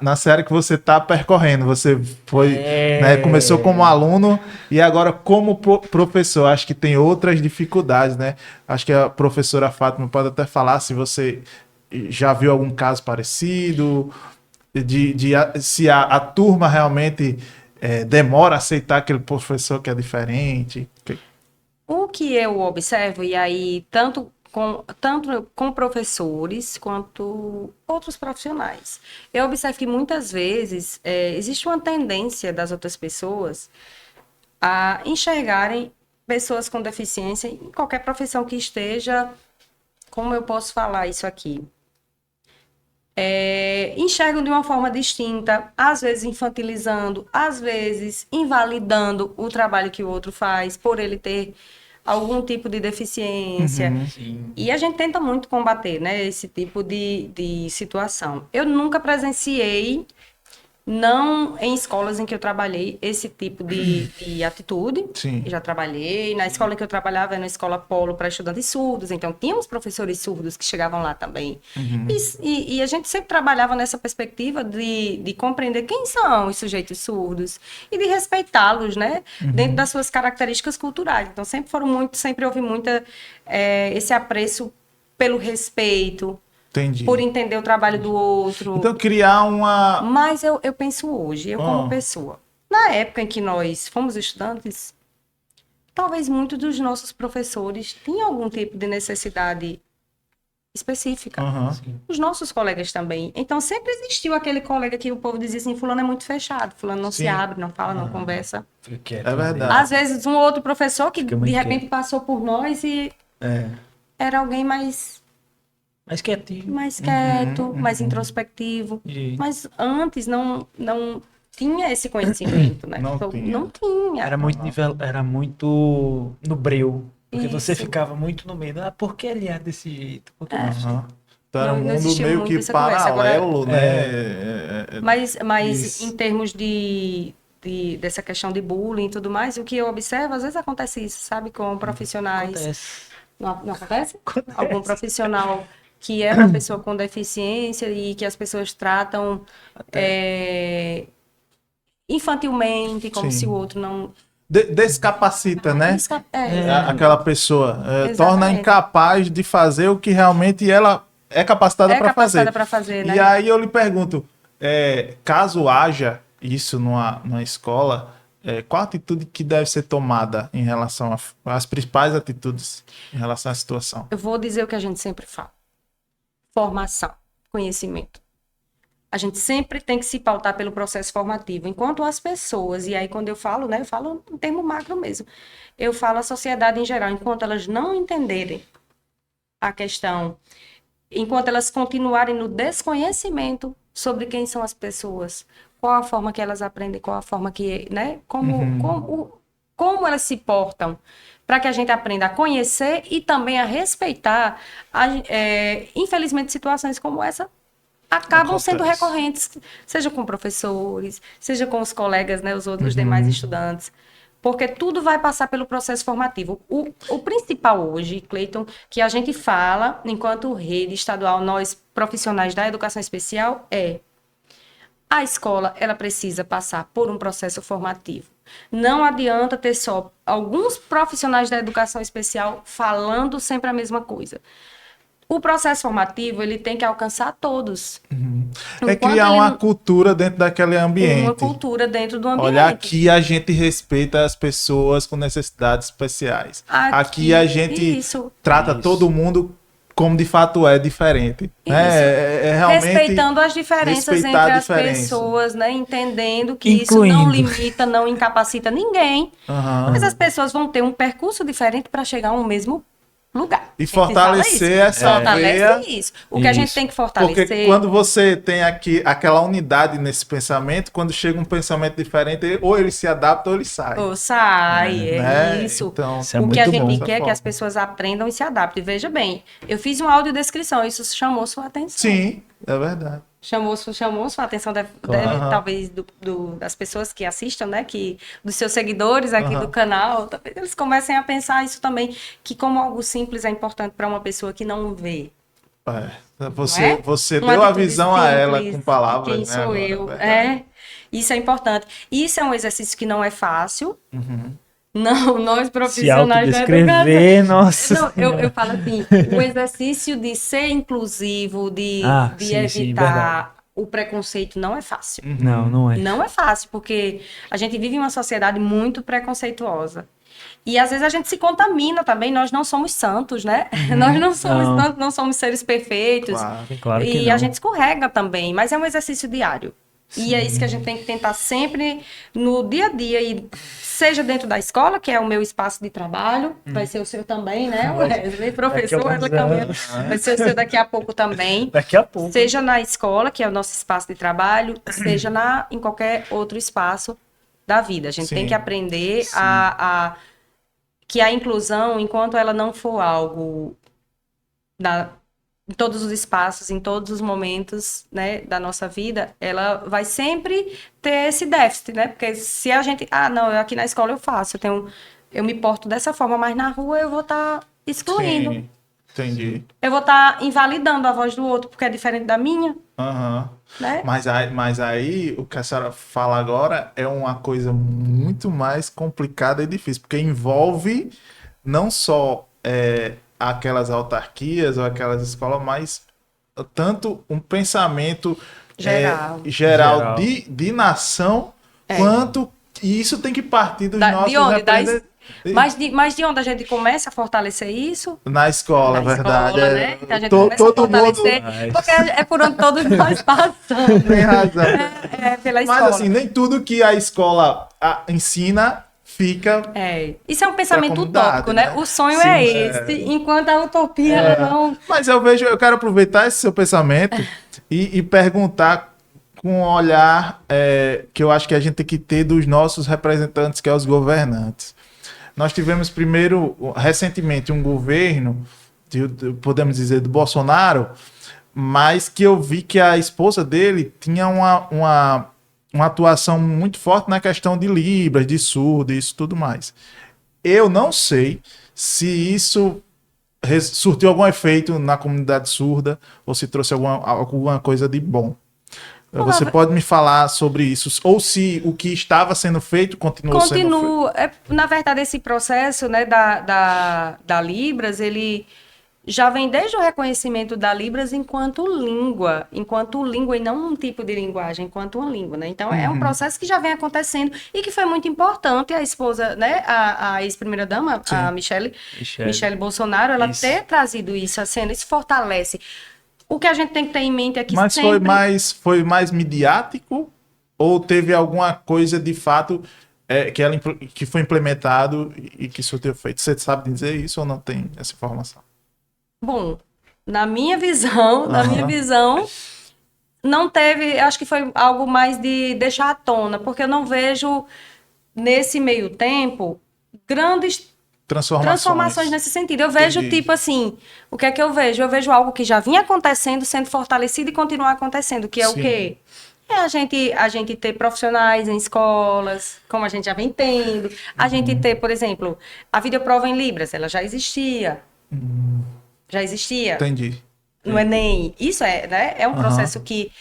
na série que você está percorrendo. Você foi, né, começou como aluno e agora como professor. Acho que tem outras dificuldades, né? Acho que a professora Fátima pode até falar se você já viu algum caso parecido, se a turma realmente demora a aceitar aquele professor que é diferente. O que eu observo, e aí tanto com professores quanto outros profissionais, eu observo que muitas vezes existe uma tendência das outras pessoas a enxergarem pessoas com deficiência em qualquer profissão que esteja, como eu posso falar isso aqui? Enxergam de uma forma distinta, às vezes infantilizando, às vezes invalidando o trabalho que o outro faz por ele ter algum tipo de deficiência. E a gente tenta muito combater, né, esse tipo de situação. Eu nunca presenciei, não em escolas em que eu trabalhei, esse tipo de atitude. Sim. Já trabalhei. Na escola em que eu trabalhava, era na escola Polo para estudantes surdos, então tínhamos professores surdos que chegavam lá também. E a gente sempre trabalhava nessa perspectiva de compreender quem são os sujeitos surdos e de respeitá-los, né, dentro das suas características culturais. Então sempre houve muita esse apreço pelo respeito. Entendi. Por entender o trabalho do outro. Então, criar uma... Mas eu penso hoje, eu como pessoa, na época em que nós fomos estudantes, talvez muitos dos nossos professores tinham algum tipo de necessidade específica. Os nossos colegas também. Então, sempre existiu aquele colega que o povo dizia assim, fulano é muito fechado, fulano não se abre, não fala, não conversa. É verdade. Às vezes, um outro professor que, de repente, passou por nós e era alguém mais quietinho. mais quieto, mais introspectivo. Mas antes não tinha esse conhecimento, né? Não tinha. Era muito no breu. Porque você Isso. ficava muito no meio. Por que ele é desse jeito? Por que Então era um Não mundo existia meio muito que essa conversa. paralelo, Agora, né? Mas em termos dessa questão de bullying e tudo mais, o que eu observo, às vezes acontece isso, sabe? Com profissionais. acontece? Não acontece? Algum profissional que é uma pessoa com deficiência e que as pessoas tratam infantilmente, como se o outro não... Descapacita, né? Aquela pessoa. Torna Exatamente. incapaz de fazer o que realmente ela é capacitada para fazer. para fazer, né? E aí eu lhe pergunto, caso haja isso numa escola, qual a atitude que deve ser tomada em relação às principais atitudes em relação à situação? Eu vou dizer o que a gente sempre fala. Formação, conhecimento. A gente sempre tem que se pautar pelo processo formativo. Enquanto as pessoas, e aí quando eu falo, né, eu falo em termo macro mesmo, eu falo a sociedade em geral, enquanto elas não entenderem a questão, enquanto elas continuarem no desconhecimento sobre quem são as pessoas, qual a forma que elas aprendem, qual a forma que, né, como elas se portam, para que a gente aprenda a conhecer e também a respeitar, infelizmente, situações como essa acabam sendo recorrentes, seja com professores, seja com os colegas, né, os demais estudantes, porque tudo vai passar pelo processo formativo. O principal hoje, Cleiton, que a gente fala, enquanto rede estadual, nós profissionais da educação especial, a escola, ela precisa passar por um processo formativo. Não adianta ter só alguns profissionais da educação especial falando sempre a mesma coisa. O processo formativo, ele tem que alcançar todos. Criar uma cultura dentro daquele ambiente. Uma cultura dentro do ambiente. Olha, aqui a gente respeita as pessoas com necessidades especiais. Aqui a gente trata todo mundo como de fato é diferente. Né? Isso. É realmente Respeitando as diferenças respeitar entre a as diferença. pessoas, né? Entendendo que Incluindo. isso não limita, não incapacita ninguém. Aham. Mas as pessoas vão ter um percurso diferente para chegar ao mesmo lugar. E A gente fala fortalecer isso. essa Fortalece veia. isso. O que a gente Isso. tem que fortalecer. Porque quando você tem aqui aquela unidade nesse pensamento, quando chega um pensamento diferente, ou ele se adapta ou ele sai. Ou sai, é né? isso. Então, Isso é O que a muito gente bom. quer é que as pessoas aprendam e se adaptem. Veja bem, eu fiz uma audiodescrição, isso chamou sua atenção. Sim, é verdade. Chamou sua atenção, Claro. talvez, das pessoas que assistam, né? Dos seus seguidores aqui do canal, talvez eles comecem a pensar isso também, que como algo simples é importante para uma pessoa que não vê. Você Uma deu a atitude visão a ela simples com palavras, de quem né? sou agora, eu. verdade. Isso é importante. Isso é um exercício que não é fácil. Uhum. Não, nós Se profissionais da autodescrever, educação. nossa. Não, eu Senhora. falo assim, o exercício de ser inclusivo, de sim, sim, evitar o preconceito não é fácil. Não é. Não é fácil, porque a gente vive em uma sociedade muito preconceituosa. E às vezes a gente se contamina também, nós não somos santos, né? Nós não somos Não. santos, não somos seres perfeitos. Claro. Claro que E não. a gente escorrega também, mas é um exercício diário. E é isso que a gente tem que tentar sempre no dia a dia, e seja dentro da escola, que é o meu espaço de trabalho, vai ser o seu também, né? O Wesley, professor alguns Wesley Caminha, anos. vai ser o seu daqui a pouco também. Daqui a pouco. Seja na escola, que é o nosso espaço de trabalho, seja em qualquer outro espaço da vida. A gente Sim. tem que aprender que a inclusão, enquanto ela não for algo em todos os espaços, em todos os momentos, né, da nossa vida, ela vai sempre ter esse déficit, né? Porque se a gente, não, aqui na escola eu faço, eu me porto dessa forma, mas na rua eu vou estar excluindo. Sim, entendi. Eu vou estar invalidando a voz do outro porque é diferente da minha, Aham. né? Mas aí, o que a senhora fala agora é uma coisa muito mais complicada e difícil, porque envolve não só aquelas autarquias ou aquelas escolas, mas tanto um pensamento geral de nação, quanto e isso tem que partir dos nossos de onde? representantes. Mas de onde a gente começa a fortalecer isso? Na escola, Na verdade. escola, né? Que a gente To- começa a todo mundo fortalecer, porque é por onde todos nós passamos. tem razão. Pela escola. Mas assim, nem tudo que a escola ensina fica. Isso é um pensamento comunidade, utópico, né? né? O sonho Sim, é esse, enquanto a utopia ela não... Mas eu quero aproveitar esse seu pensamento e perguntar com um olhar que eu acho que a gente tem que ter dos nossos representantes, que é os governantes. Nós tivemos recentemente, um governo, podemos dizer, do Bolsonaro, mas que eu vi que a esposa dele tinha uma atuação muito forte na questão de Libras, de surdo, isso tudo mais. Eu não sei se isso surtiu algum efeito na comunidade surda ou se trouxe alguma coisa de bom. Você pode me falar sobre isso? Ou se o que estava sendo feito continuou sendo feito? Na verdade, esse processo, né, da Libras, ele já vem desde o reconhecimento da Libras enquanto língua e não um tipo de linguagem, enquanto uma língua, né? Então, é um processo que já vem acontecendo e que foi muito importante a esposa, né, a ex-primeira-dama, a Michele Bolsonaro, ela ter trazido isso à cena, isso fortalece. O que a gente tem que ter em mente é que Mas sempre... foi mais midiático ou teve alguma coisa de fato que foi implementado e que surtiu efeito? Você sabe dizer isso ou não tem essa informação? Bom, na minha visão, não teve, acho que foi algo mais de deixar à tona, porque eu não vejo nesse meio tempo grandes transformações nesse sentido. Eu vejo, tipo assim, o que é que eu vejo? Eu vejo algo que já vinha acontecendo, sendo fortalecido e continuar acontecendo, que é o quê? É a gente ter profissionais em escolas, como a gente já vem tendo. A gente ter, por exemplo, a videoprova em Libras, ela já existia. Já existia. Entendi. No Enem. Isso né? É um processo que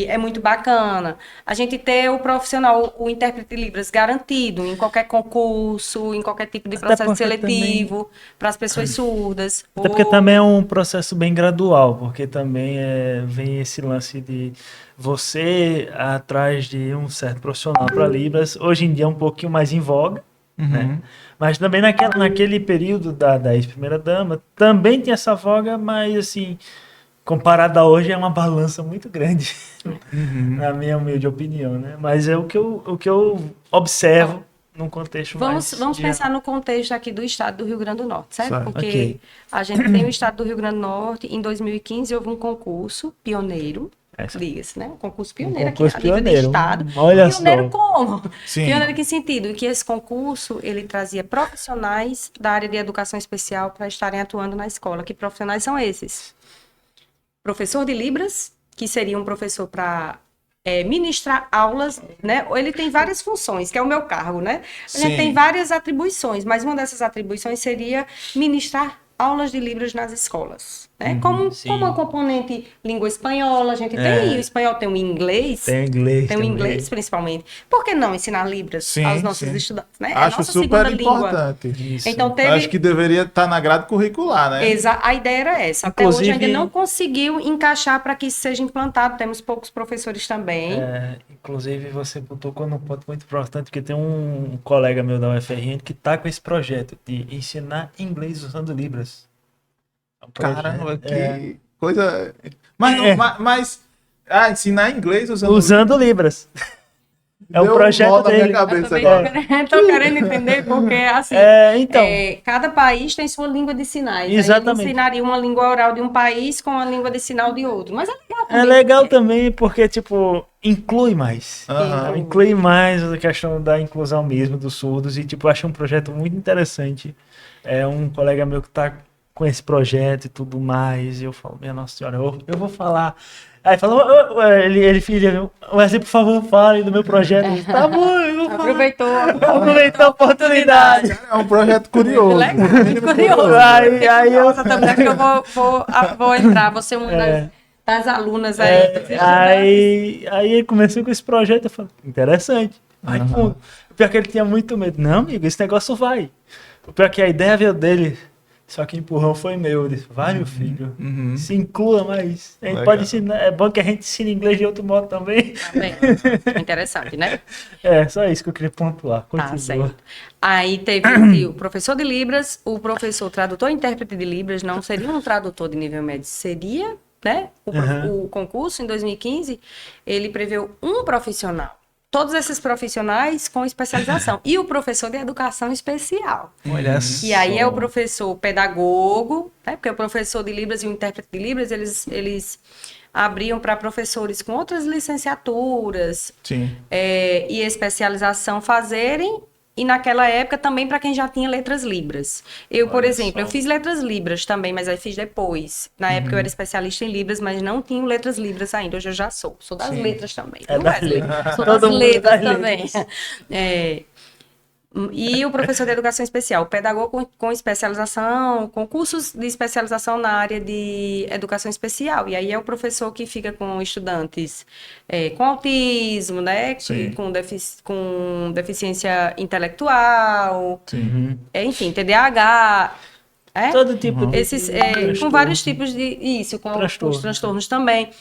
é muito bacana. A gente ter o profissional, o intérprete de Libras garantido em qualquer concurso, em qualquer tipo de processo seletivo, para as pessoas surdas. Até porque também é um processo bem gradual, porque também vem esse lance de você atrás de um certo profissional para Libras. Hoje em dia é um pouquinho mais em voga, né? Mas também naquele período da ex-primeira-dama, também tinha essa voga, mas assim, comparada a hoje, é uma balança muito grande, na minha humilde opinião, né? Mas é o que eu observo num contexto Vamos mais pensar no contexto aqui do estado do Rio Grande do Norte, certo? Certo. Porque Ok. a gente tem o estado do Rio Grande do Norte, em 2015 houve um concurso pioneiro, diga-se, né? Um concurso pioneiro concurso aqui a nível de pioneiro. estado. Olha Pioneiro só. como? Sim. Pioneiro em que sentido? Que esse concurso, ele trazia profissionais da área de educação especial para estarem atuando na escola. Que profissionais são esses? Professor de Libras, que seria um professor para ministrar aulas, né? Ele tem várias funções, que é o meu cargo, né? A gente Sim. tem várias atribuições, mas uma dessas atribuições seria ministrar aulas de Libras nas escolas, né? Como sim. uma componente língua espanhola, a gente tem o espanhol, tem o inglês, Tem inglês tem o também. inglês principalmente. Por que não ensinar Libras Sim, aos nossos sim. estudantes, né? É a Acho nossa super segunda língua. importante. Isso. Então teve Acho que deveria estar na grade curricular, né? A ideia era essa. Até hoje Inclusive- ainda não conseguiu encaixar para que isso seja implantado. Temos poucos professores também. Inclusive, você tocou num ponto muito importante, porque tem um colega meu da UFRN que está com esse projeto de ensinar inglês usando Libras. É um projeto, Caramba, é, que coisa. Mas, É. ensinar inglês usando. usando Libras. É um Deu projeto nó na minha dele. cabeça Eu agora. também tô querendo entender, porque assim, Então, cada país tem sua língua de sinais. Aí Exatamente. ele ensinaria uma língua oral de um país com a língua de sinal de outro. Mas é legal é também. legal também porque, tipo, inclui mais. Aham. Inclui mais a questão da inclusão mesmo dos surdos. E, tipo, eu acho um projeto muito interessante. É um colega meu que tá com esse projeto e tudo mais. E eu falo, minha Nossa Senhora, eu vou falar. Aí falou, filho, Wesley, por favor, fale do meu projeto. Eu disse, tá bom, eu vou falar. Aproveitou a oportunidade. É um projeto curioso. Legal, muito curioso. Aí eu. Também acho que eu vou entrar, vou ser uma das alunas aí. dos estudantes. Aí ele começou com esse projeto, eu falei, interessante. Vai fundo. O pior é que ele tinha muito medo. Não, amigo, esse negócio vai. O pior é que a ideia veio dele, só que o empurrão foi meu. Eu disse, vai, meu filho, se inclua mais. A gente Legal. pode ensinar, é bom que a gente ensine inglês de outro modo também. Também. Interessante, né? É, só isso que eu queria pontuar. Tá, Continua. certo. Aí teve o professor de Libras, o professor tradutor e intérprete de Libras, não seria um tradutor de nível médio, seria, né? O concurso, em 2015, ele preveu um profissional. Todos esses profissionais com especialização. E o professor de educação especial. Olha E aí é o professor pedagogo, né? Porque o professor de Libras e o intérprete de Libras, eles abriam para professores com outras licenciaturas Sim. e especialização fazerem, e naquela época também para quem já tinha letras Libras. Eu, por exemplo, eu fiz letras Libras também, mas aí fiz depois. Na época eu era especialista em Libras, mas não tinha letras Libras ainda. Hoje eu já sou. Sou das letras também. É viu, das Wesley? letras. Sou das Todo mundo letras das também. letras. E o professor de educação especial, o pedagogo com especialização, com cursos de especialização na área de educação especial. E aí é o professor que fica com estudantes com autismo, né? Sim. Com deficiência intelectual, Sim. enfim, TDAH. Todo tipo de Esses, com transtorno. vários tipos de. Isso, com os transtornos também.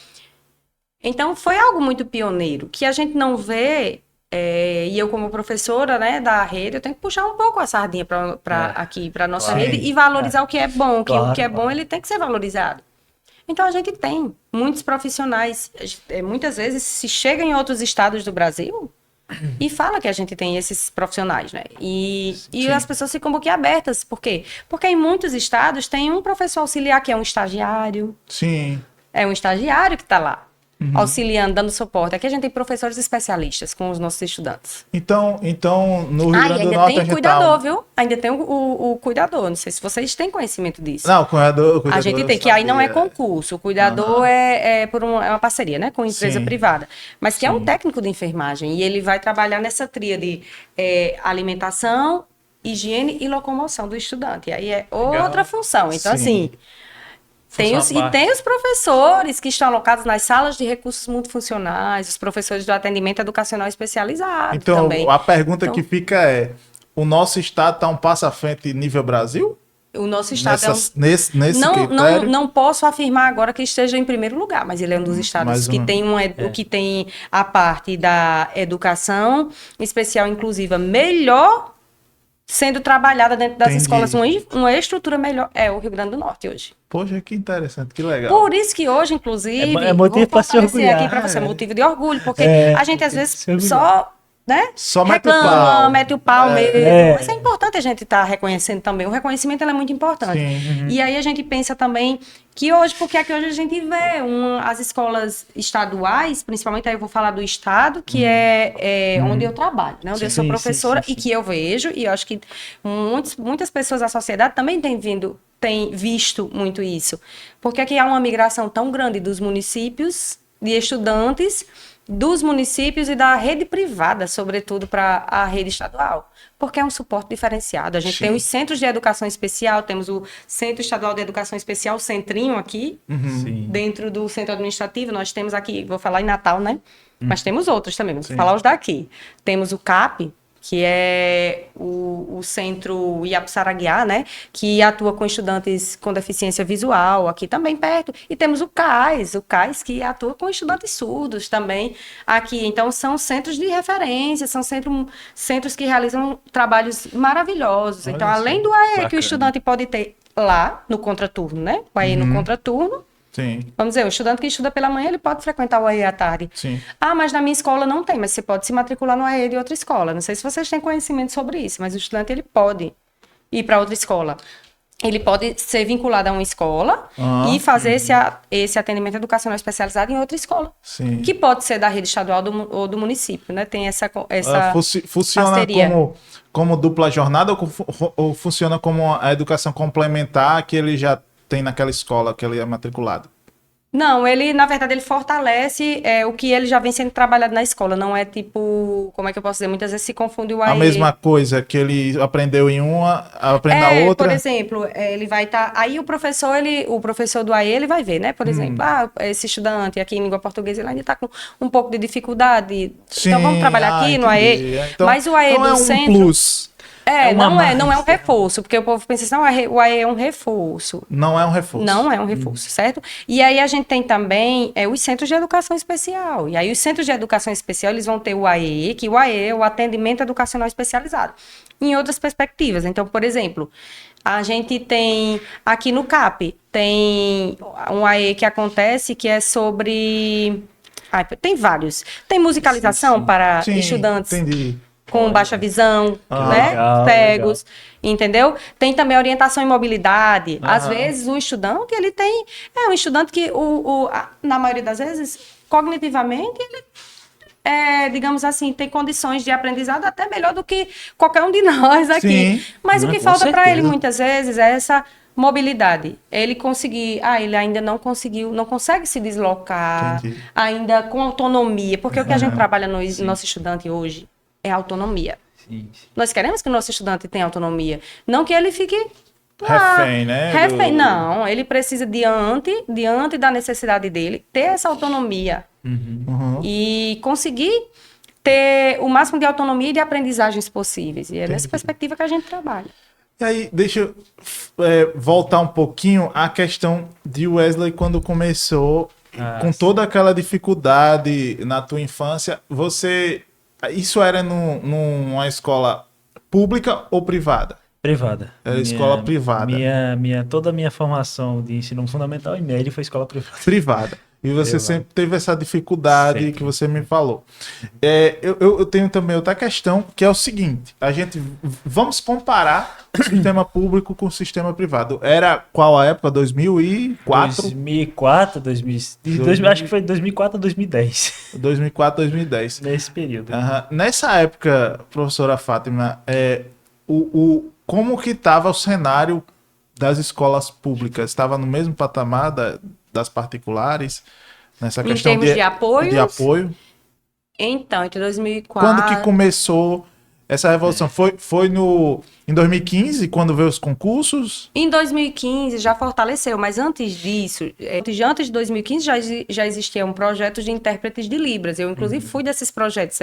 Então, foi algo muito pioneiro, que a gente não vê. E eu, como professora, né, da rede, eu tenho que puxar um pouco a sardinha aqui para nossa Claro. rede e valorizar o que é bom, que Claro, o que é bom claro. ele tem que ser valorizado. Então a gente tem muitos profissionais, muitas vezes se chega em outros estados do Brasil e fala que a gente tem esses profissionais, né? E as pessoas ficam boquiabertas. Por quê? Porque em muitos estados tem um professor auxiliar que é um estagiário. Sim. É um estagiário que está lá. Auxiliando, dando suporte. Aqui a gente tem professores especialistas com os nossos estudantes. Então no Rio E Grande do ainda Norte tem a o gente cuidador, viu? Ainda tem o cuidador. Não sei se vocês têm conhecimento disso. Não, o cuidador A gente eu tem, que aí não é sabia. concurso. O cuidador é uma parceria, né? Com empresa Sim. privada. Mas que é um técnico de enfermagem. E ele vai trabalhar nessa tríade alimentação, higiene e locomoção do estudante. E aí é outra função. Então, Sim. assim... Tem os professores que estão alocados nas salas de recursos multifuncionais, os professores do atendimento educacional especializado Então, também. a pergunta que fica é: o nosso estado está um passo à frente nível Brasil? O nosso estado Nesse critério? não posso afirmar agora que esteja em primeiro lugar, mas ele é um dos estados que tem que tem a parte da educação especial inclusiva melhor sendo trabalhada dentro das Entendi. escolas uma estrutura melhor é o Rio Grande do Norte hoje. Poxa, que interessante, que legal. Por isso que hoje, inclusive, É motivo vou pra se fortalecer orgulhar. aqui para você, motivo de orgulho, porque a gente às vezes se orgulhar. só, né? Só mete o reclama, pau. mete o pau mesmo. É. Mas é importante a gente estar reconhecendo também. O reconhecimento ele é muito importante. Sim. E aí a gente pensa também que hoje, porque aqui hoje a gente vê as escolas estaduais, principalmente aí eu vou falar do estado, que é onde eu trabalho, né? Onde eu sou Sim, professora sim. e que eu vejo, e eu acho que muitas pessoas da sociedade também têm visto muito isso. Porque aqui há uma migração tão grande dos municípios, de estudantes, dos municípios e da rede privada, sobretudo para a rede estadual, porque é um suporte diferenciado. A gente tem os centros de educação especial, temos o Centro Estadual de Educação Especial, o Centrinho aqui, Sim. dentro do centro administrativo, nós temos aqui, vou falar em Natal, né? Mas temos outros também, vamos falar os daqui. Temos o CAP, que é o Centro Iapuçaraguiá, né? Que atua com estudantes com deficiência visual, aqui também perto. E temos o CAIS que atua com estudantes surdos também aqui. Então, são centros de referência, são centros que realizam trabalhos maravilhosos. Olha Então, só, além do AE que bacana. o estudante pode ter lá, no contraturno, né? O AE no contraturno, Sim, vamos dizer, o estudante que estuda pela manhã, ele pode frequentar o AE à tarde. sim. Ah, mas na minha escola não tem, mas você pode se matricular no AE de outra escola. Não sei se vocês têm conhecimento sobre isso, mas o estudante ele pode ir para outra escola. Ele pode ser vinculado a uma escola e fazer esse atendimento educacional especializado em outra escola. Sim. Que pode ser da rede estadual ou do município, né? Tem essa Funciona parceria. como dupla jornada ou funciona como a educação complementar que ele já tem naquela escola que ele é matriculado? Não, ele, na verdade, ele fortalece o que ele já vem sendo trabalhado na escola. Não é tipo, como é que eu posso dizer? Muitas vezes se confunde o AE. A mesma coisa que ele aprendeu em uma, aprende na outra? Por exemplo, ele vai estar... Aí o professor do AE, ele vai ver, né? Por exemplo, esse estudante aqui em língua portuguesa, ele ainda está com um pouco de dificuldade. Sim, Então, vamos trabalhar aqui no entendi. AE. Então, Mas o AE então do é um centro... plus. Não é um reforço, porque o povo pensa assim, não, o AE é um reforço. Não é um reforço. Não é um reforço, certo? E aí a gente tem também os centros de educação especial. E aí os centros de educação especial, eles vão ter o AE, que o AE é o atendimento educacional especializado. Em outras perspectivas. Então, por exemplo, a gente tem aqui no CAP, tem um AE que acontece que é sobre... tem vários. Tem musicalização para Sim, estudantes entendi. com baixa visão, né? legal, Cegos, entendeu? Tem também orientação em mobilidade. Às vezes o estudante, ele tem... É um estudante que, na maioria das vezes, cognitivamente, ele, digamos assim, tem condições de aprendizado até melhor do que qualquer um de nós aqui. Sim. Mas o que Com falta para ele, certeza. muitas vezes, é essa mobilidade. Ele conseguir... ele ainda não consegue se deslocar, Entendi. ainda com autonomia. Porque o que a gente trabalha no nosso estudante hoje é autonomia. Sim. Nós queremos que o nosso estudante tenha autonomia. Não que ele fique... Refém, né? Refém. Não, ele precisa, diante da necessidade dele, ter essa autonomia. Uhum. E conseguir ter o máximo de autonomia e de aprendizagens possíveis. E é nessa perspectiva que a gente trabalha. E aí, deixa eu voltar um pouquinho à questão de Wesley quando começou, com toda aquela dificuldade na tua infância. Isso era numa escola pública ou privada? Privada. Era escola privada. Toda a minha formação de ensino fundamental e médio foi escola privada. Privada. E você Privada. sempre teve essa dificuldade Sempre. que você me falou. Eu tenho também outra questão, que é o seguinte. Vamos comparar o sistema público com o sistema privado. Era qual a época? 2004? 2004, acho que foi 2004 a 2010. 2004, 2010. Nesse período. Nessa época, professora Fátima, como que estava o cenário das escolas públicas? Estava no mesmo patamar das particulares? Nessa Em questão termos de apoios? de apoio? Então, entre 2004... Quando que começou essa revolução? Foi em 2015, quando veio os concursos? Em 2015 já fortaleceu, mas antes disso, antes de 2015 já existia um projeto de intérpretes de Libras. Eu, inclusive, fui desses projetos,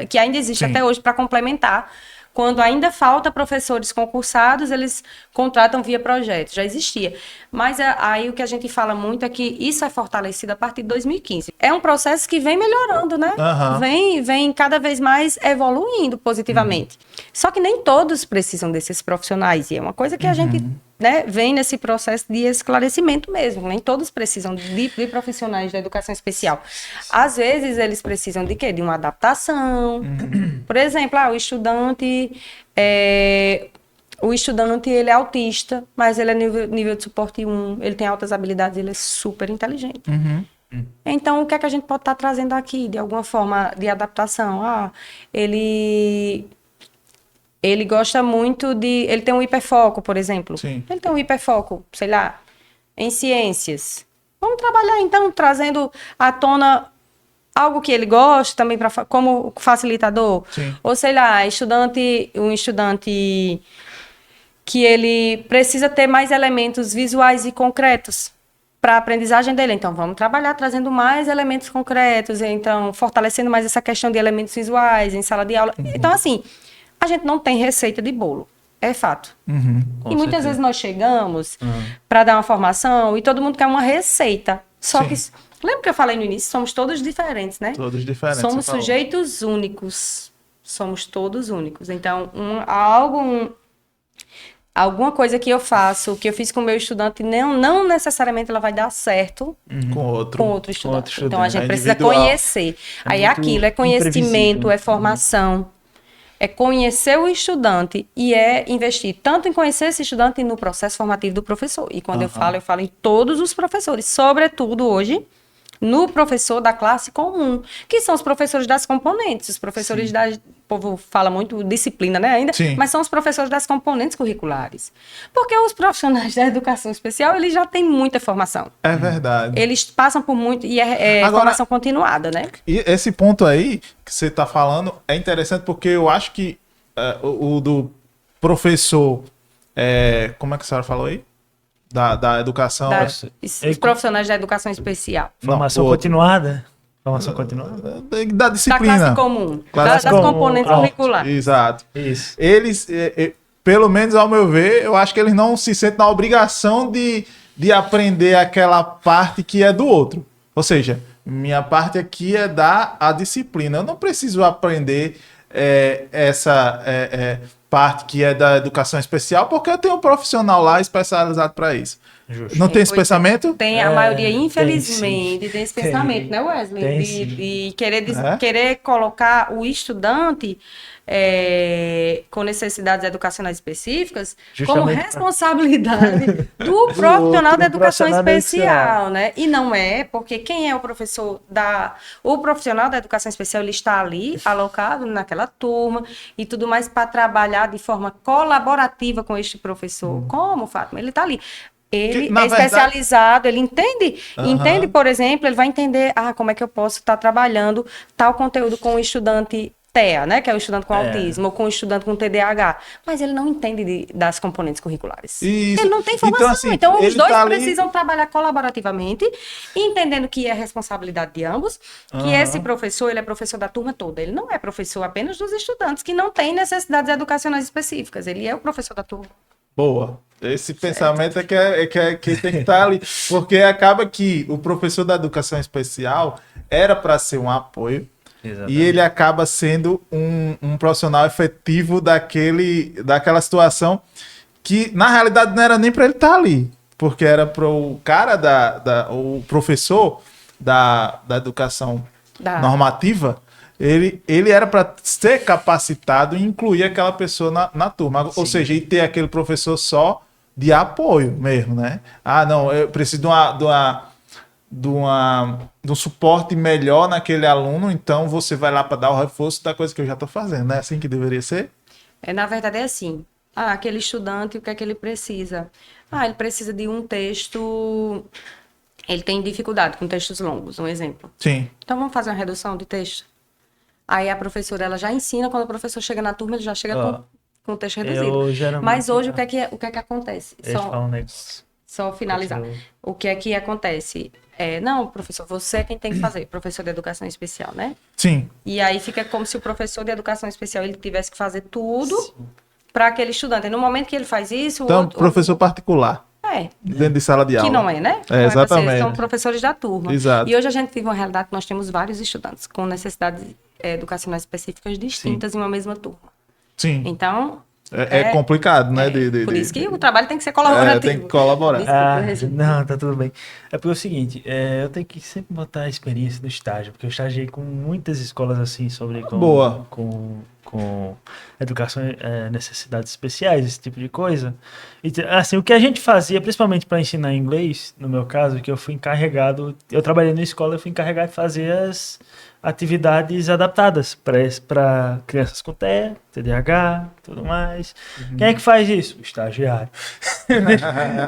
que ainda existe Sim. até hoje para complementar. Quando ainda falta professores concursados, eles contratam via projeto, já existia. Mas aí o que a gente fala muito é que isso é fortalecido a partir de 2015. É um processo que vem melhorando, né? Aham. Vem cada vez mais evoluindo positivamente. Só que nem todos precisam desses profissionais. E é uma coisa que a gente, né, vem nesse processo de esclarecimento mesmo. Nem todos precisam de profissionais da educação especial. Às vezes, eles precisam de quê? De uma adaptação. Por exemplo, o estudante, ele é autista, mas ele é nível de suporte 1, ele tem altas habilidades, ele é super inteligente. Então, o que é que a gente pode estar trazendo aqui, de alguma forma de adaptação? Ele gosta muito de... Ele tem um hiperfoco, por exemplo. Sim. Ele tem um hiperfoco, sei lá, em ciências. Vamos trabalhar, então, trazendo à tona algo que ele gosta também como facilitador. Sim. Ou, sei lá, um estudante que ele precisa ter mais elementos visuais e concretos para a aprendizagem dele. Então, vamos trabalhar trazendo mais elementos concretos, então, fortalecendo mais essa questão de elementos visuais em sala de aula. Então, assim, a gente não tem receita de bolo, é fato. E muitas vezes nós chegamos para dar uma formação e todo mundo quer uma receita. Só que, lembra que eu falei no início? Somos todos diferentes, né? Todos diferentes. Somos sujeitos únicos. Somos todos únicos. Então, alguma coisa que eu faço, que eu fiz com o meu estudante, não necessariamente ela vai dar certo com outro estudante. Então, a gente precisa individual. conhecer. Aí é aquilo, é conhecimento, é formação. É conhecer o estudante e é investir tanto em conhecer esse estudante no processo formativo do professor. E quando eu falo em todos os professores, sobretudo hoje, no professor da classe comum, que são os professores das componentes, os professores o povo fala muito disciplina, né, ainda, mas são os professores das componentes curriculares. Porque os profissionais da educação especial, eles já têm muita formação. É verdade. Eles passam por muito, e Agora, formação continuada, né? E esse ponto aí que você está falando é interessante porque eu acho que o do professor, como é que a senhora falou aí? Da educação... Os profissionais da educação especial. Formação continuada. Formação continuada. Da disciplina. Da classe comum. Classe das comum. componentes curriculares. Exato. Isso. Eles, pelo menos ao meu ver, eu acho que eles não se sentem na obrigação de aprender aquela parte que é do outro. Ou seja, minha parte aqui é dar a disciplina. Eu não preciso aprender essa parte que é da educação especial, porque eu tenho um profissional lá especializado para isso. Justo. Não tem esse pensamento? Tem a maioria, infelizmente, tem esse pensamento, né, Wesley? De querer colocar o estudante com necessidades educacionais específicas como responsabilidade do profissional da educação especial, né? E não é, porque quem é o professor o profissional da educação especial, ele está ali, alocado naquela turma e tudo mais para trabalhar de forma colaborativa com este professor. Como, Fátima? Ele está ali. Ele é especializado, ele entende, por exemplo, ele vai entender como é que eu posso estar trabalhando tal conteúdo com o estudante TEA, né, que é o estudante com autismo, ou com o estudante com TDAH, mas ele não entende das componentes curriculares. Isso. Ele não tem informação. Então os dois tá precisam trabalhar colaborativamente, entendendo que é responsabilidade de ambos, que esse professor, ele é professor da turma toda, ele não é professor apenas dos estudantes que não têm necessidades educacionais específicas, ele é o professor da turma. Boa. Esse pensamento que tem que estar ali. Porque acaba que o professor da educação especial era para ser um apoio. Exatamente. E ele acaba sendo um profissional efetivo daquela situação que, na realidade, não era nem para ele estar ali. Porque era para o cara, o professor da educação normativa, ele era para ser capacitado e incluir aquela pessoa na turma. Ou seja, e ter aquele professor só de apoio mesmo, né? Não, eu preciso de um suporte melhor naquele aluno, então você vai lá para dar o reforço da coisa que eu já estou fazendo, não é assim que deveria ser? Na verdade é assim, aquele estudante, o que é que ele precisa? Ele precisa de um texto, ele tem dificuldade com textos longos, um exemplo. Sim. Então vamos fazer uma redução de texto? Aí a professora, ela já ensina, quando o professor chega na turma, ele já chega com o texto reduzido. Mas hoje, o que é que acontece? Só finalizar. O que é que acontece? Não, professor, você é quem tem que fazer, professor de educação especial, né? Sim. E aí fica como se o professor de educação especial ele tivesse que fazer tudo para aquele estudante. E no momento que ele faz isso... Então, professor particular. Dentro de sala de aula. Que não é, né? Exatamente. Eles são professores da turma. Exato. E hoje a gente vive uma realidade que nós temos vários estudantes com necessidades educacionais específicas distintas em uma mesma turma. Sim. Então, É complicado, né? por isso que o trabalho tem que ser colaborativo. Tem que colaborar. Não, tá tudo bem. É porque é o seguinte, eu tenho que sempre botar a experiência do estágio, porque eu estagiei com muitas escolas assim sobre Boa. com educação, necessidades especiais, esse tipo de coisa. E, assim, o que a gente fazia, principalmente para ensinar inglês, no meu caso, que eu fui encarregado, eu trabalhei na escola, eu fui encarregado de fazer as atividades adaptadas para crianças com TDAH, tudo mais. Quem é que faz isso? O estagiário.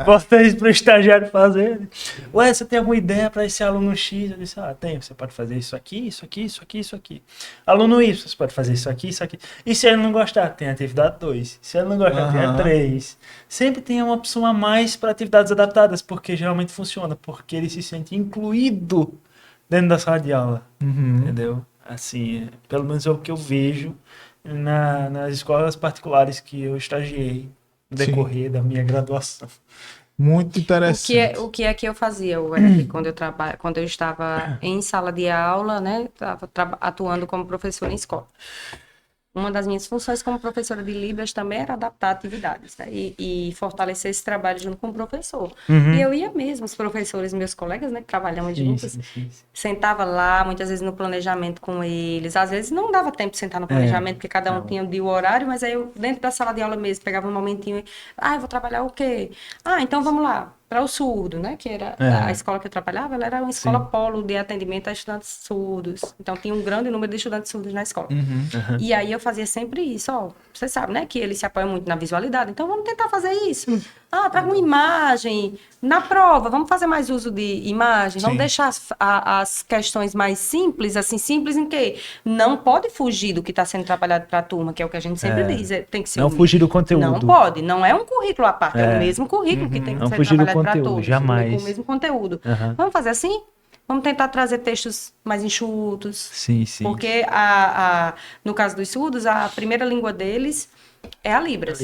Bota isso para o estagiário fazer. Ué, você tem alguma ideia para esse aluno X? Eu disse, tem, você pode fazer isso aqui, isso aqui, isso aqui, isso aqui. Aluno Y, você pode fazer isso aqui, isso aqui. E se ele não gostar, tem a atividade 2. Se ele não gostar, tem a 3. Sempre tem uma opção a mais para atividades adaptadas, porque geralmente funciona, porque ele se sente incluído dentro da sala de aula, entendeu? Assim, pelo menos é o que eu vejo nas escolas particulares que eu estagiei no decorrer da minha graduação. Muito interessante. O que é que eu fazia, quando eu estava em sala de aula, né? Estava atuando como professora em escola. Uma das minhas funções como professora de Libras também era adaptar atividades, né? E fortalecer esse trabalho junto com o professor. E eu ia mesmo, os professores, meus colegas, né, que trabalhamos juntos, sentava lá, muitas vezes no planejamento com eles. Às vezes não dava tempo de sentar no planejamento, porque cada um tinha o horário, mas aí eu, dentro da sala de aula mesmo, pegava um momentinho e, eu vou trabalhar o quê? Então vamos lá. Para o surdo, né? Que era a escola que eu trabalhava, ela era uma escola polo de atendimento a estudantes surdos. Então, tinha um grande número de estudantes surdos na escola. E aí, eu fazia sempre isso. Você sabe, né? Que eles se apoiam muito na visualidade. Então, vamos tentar fazer isso. Traga uma imagem. Na prova, vamos fazer mais uso de imagem. Vamos deixar as questões mais simples. Assim, simples em quê? Não pode fugir do que está sendo trabalhado para a turma, que é o que a gente sempre diz. Tem que ser não fugir do conteúdo. Não pode. Não é um currículo à parte. É o mesmo currículo que tem que ser trabalhado para todos, jamais. com o mesmo conteúdo. Vamos fazer assim? Vamos tentar trazer textos mais enxutos. Sim. Porque, no caso dos surdos, a primeira língua deles é a Libras.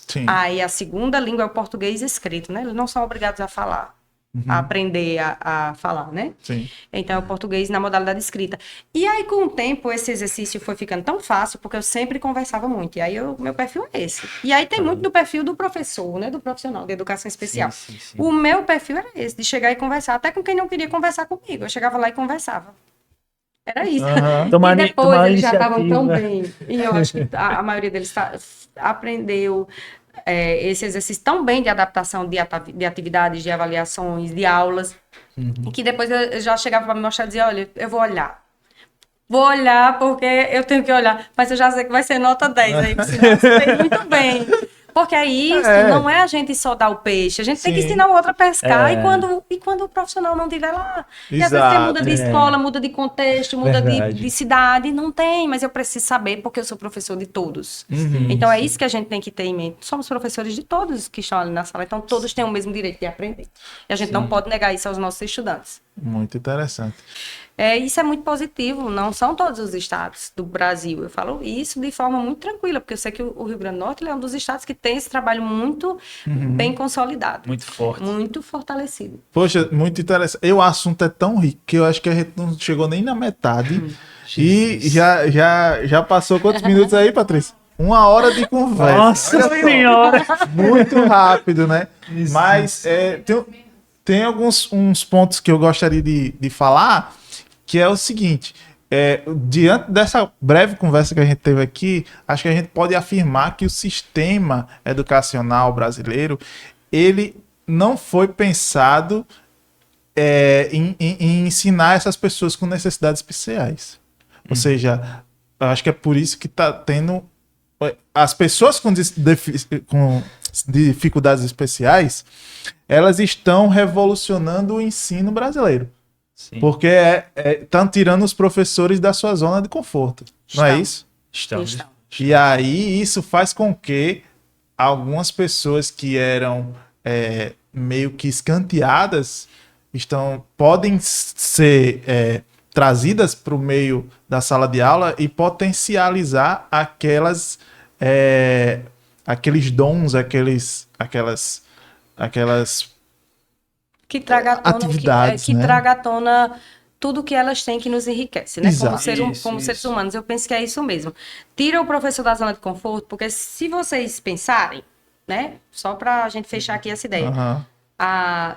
Sim. Aí a segunda língua é o português escrito, né? Eles não são obrigados a falar. A aprender a falar, né? Sim. Então, é o português na modalidade escrita. E aí, com o tempo, esse exercício foi ficando tão fácil, porque eu sempre conversava muito. E aí, meu perfil é esse. E aí, tem muito do perfil do professor, né? Do profissional de educação especial. Sim. O meu perfil era esse, de chegar e conversar, até com quem não queria conversar comigo. Eu chegava lá e conversava. Era isso. E depois, eles já estavam tão bem. E eu acho que a maioria deles aprendeu esse exercício tão bem de adaptação de atividades, de avaliações, de aulas, que depois eu já chegava para me mostrar e dizia, olha, eu vou olhar. Vou olhar porque eu tenho que olhar, mas eu já sei que vai ser nota 10 aí, senão você fez muito bem. Porque é isso, não é a gente só dar o peixe, a gente tem que ensinar o outro a pescar, e quando o profissional não estiver lá. E às vezes você muda de escola, muda de contexto, muda de cidade, não tem, mas eu preciso saber porque eu sou professor de todos. Então é isso que a gente tem que ter em mente. Somos professores de todos que estão ali na sala, então todos têm o mesmo direito de aprender. E a gente não pode negar isso aos nossos estudantes. Muito interessante. Isso é muito positivo, não são todos os estados do Brasil. Eu falo isso de forma muito tranquila, porque eu sei que o Rio Grande do Norte é um dos estados que tem esse trabalho muito bem consolidado. Muito forte. Muito fortalecido. Poxa, muito interessante. O assunto é tão rico que eu acho que a gente não chegou nem na metade. E já passou quantos minutos aí, Patrícia? 1 hora de conversa. Nossa Senhora! Muito rápido, né? Mas tem uns pontos que eu gostaria de falar, que é o seguinte, diante dessa breve conversa que a gente teve aqui, acho que a gente pode afirmar que o sistema educacional brasileiro, ele não foi pensado em ensinar essas pessoas com necessidades especiais. Ou seja, eu acho que é por isso que está tendo... As pessoas com dificuldades especiais, elas estão revolucionando o ensino brasileiro. Sim. Porque estão tirando os professores da sua zona de conforto. Não é isso? Estão. E aí isso faz com que algumas pessoas que eram meio que escanteadas podem ser trazidas para o meio da sala de aula e potencializar aqueles dons, aquelas que traga à tona, atividades, que né? traga à tona tudo que elas têm que nos enriquece, né? Exato. Como seres humanos. Eu penso que é isso mesmo. Tira o professor da zona de conforto, porque se vocês pensarem, né? Só para a gente fechar aqui essa ideia. Aham. Há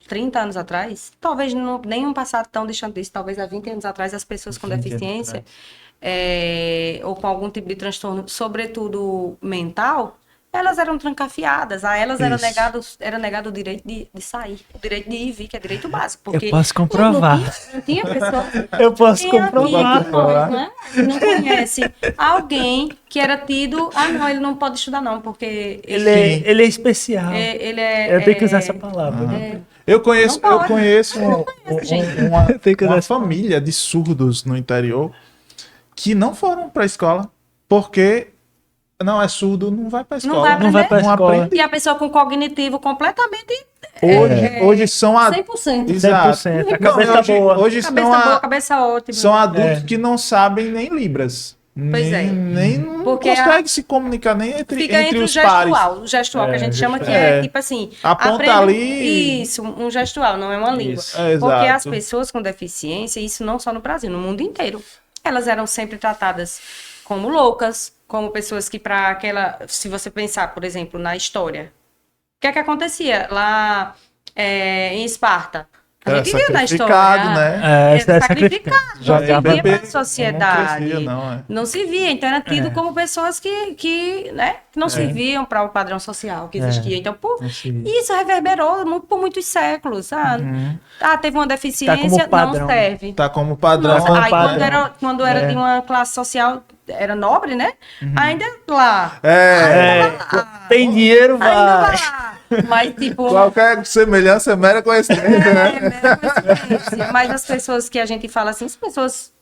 30 anos atrás, talvez nem um passado tão distante disso, talvez há 20 anos atrás, as pessoas com 20 anos deficiência ou com algum tipo de transtorno, sobretudo mental, elas eram trancafiadas, a elas era Isso. negado o direito de sair, o direito de ir e vir, que é direito básico. Porque Eu posso comprovar. Não tinha pessoa. Eu posso Tem aqui, comprovar. nós, né? Não conhece alguém que era tido, não, ele não pode estudar não, porque Ele é especial. ele é... Eu tenho que usar essa palavra. Eu conheço Não pode. uma, Tem que usar uma essa família de surdos no interior que não foram para a escola porque não é surdo, não vai para a Não escola. vai aprender. Não vai pra Não escola. aprende. E a pessoa com cognitivo completamente Hoje são 100%. Exato. 100%. A Não, cabeça hoje, boa. Hoje Cabeça boa, cabeça ótima. são adultos que não sabem nem Libras. Pois é. Nem não Porque consegue se comunicar nem entre Fica entre o os pares. gestual. O gestual que a gente chama que É. é tipo assim. Aponta aprende- ali. Isso, um gestual, não é uma língua. Isso. É, Porque as exato. pessoas com deficiência, isso não só no Brasil, no mundo inteiro, elas eram sempre tratadas como loucas, como pessoas que para aquela... Se você pensar, por exemplo, na história, o que é que acontecia lá em Esparta? A Era gente viu na sacrificado, história. né? É, Sacrificado. Já Não se via bebê para a não sociedade. crescia, não, é. Não se via, então era tido como pessoas que não serviam para o padrão social que existia. Então, Não se- isso reverberou por muitos séculos. Teve uma deficiência, como não padrão. serve. Tá como padrão. Nossa, aí padrão. quando era de uma classe social, era nobre, né? Ainda lá. Tem dinheiro, Ainda vai. lá. Mas, tipo... Qualquer semelhança é mera coincidência, né? mera coincidência. Mas as pessoas que a gente fala assim, as pessoas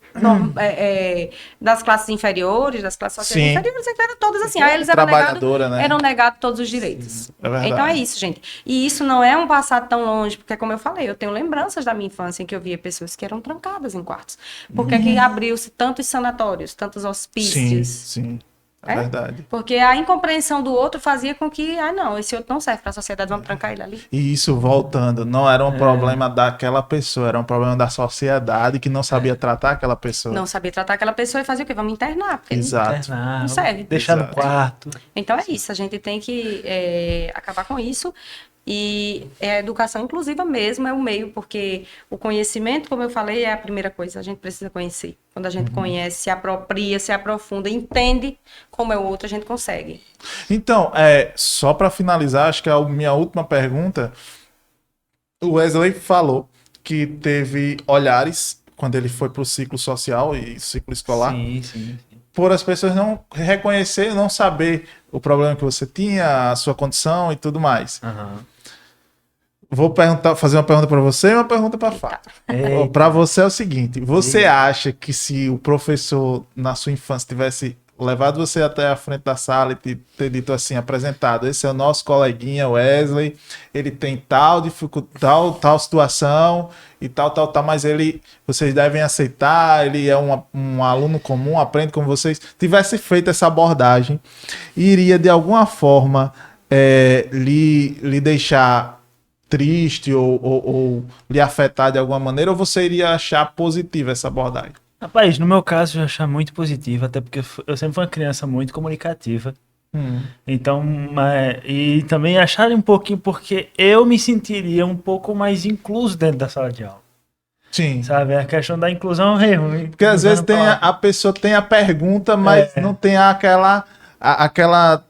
das classes inferiores, das classes sociais Sim. inferiores, eram todas assim. Aí eles eram Trabalhadora, né? negados todos os direitos. É verdade. Então é isso, gente. E isso não é um passado tão longe, porque como eu falei, eu tenho lembranças da minha infância em que eu via pessoas que eram trancadas em quartos. Por que que abriu-se tantos sanatórios, tantos Sim, hospícios? sim. É É? verdade. Porque a incompreensão do outro fazia com que, não, esse outro não serve para a sociedade, vamos trancar ele ali. E isso, voltando, não era um problema daquela pessoa, era um problema da sociedade que não sabia tratar aquela pessoa. Não sabia tratar aquela pessoa e fazia o quê? Vamos internar. Porque Exato. não serve. Deixar no Exato. quarto. Então é isso, a gente tem que acabar com isso. E a educação inclusiva mesmo é o meio, porque o conhecimento, como eu falei, é a primeira coisa, a gente precisa conhecer. Quando a gente conhece, se apropria, se aprofunda, entende como é o outro, a gente consegue. Então, só para finalizar, acho que a minha última pergunta, o Wesley falou que teve olhares quando ele foi para o ciclo social e ciclo escolar, Sim. por as pessoas não reconhecer, não saber o problema que você tinha, a sua condição e tudo mais. Vou fazer uma pergunta para você e uma pergunta para Fá. Eita. Para você é o seguinte: você acha que se o professor na sua infância tivesse levado você até a frente da sala e ter dito assim, apresentado, esse é o nosso coleguinha Wesley, ele tem tal dificuldade, tal situação e tal, mas vocês devem aceitar, ele é um aluno comum, aprende com vocês, tivesse feito essa abordagem, iria de alguma forma lhe deixar triste ou lhe afetar de alguma maneira, ou você iria achar positiva essa abordagem? Rapaz, no meu caso, eu ia achar muito positivo, até porque eu sempre fui uma criança muito comunicativa. Então, e também achar um pouquinho, porque eu me sentiria um pouco mais incluso dentro da sala de aula. Sim. Sabe? A questão da inclusão é ruim. Porque às vezes a pessoa tem a pergunta, mas não tem aquela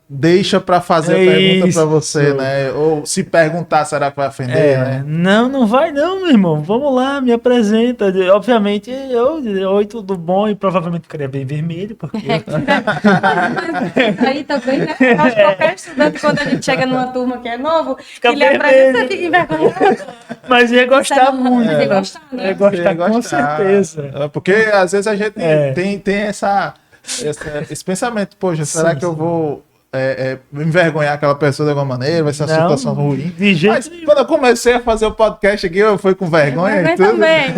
deixa para fazer a pergunta para você, né? Ou se perguntar, será que vai ofender, né? Não vai não, meu irmão. Vamos lá, me apresenta. Obviamente, oi, tudo bom? E provavelmente ficaria bem vermelho, porque... Aí também, né? Eu acho que qualquer estudante, quando a gente chega numa turma que é novo, Fica ele apresenta, fica envergonhado. Mas ia gostar muito. Ia gostar, né? Ia gostar, Ia com gostar. certeza. Porque às vezes a gente tem esse pensamento, poxa, será que eu vou me envergonhar aquela pessoa de alguma maneira? Vai ser uma situação ruim. De jeito Mas nenhum. quando eu comecei a fazer o podcast aqui, eu fui com vergonha e tudo. também.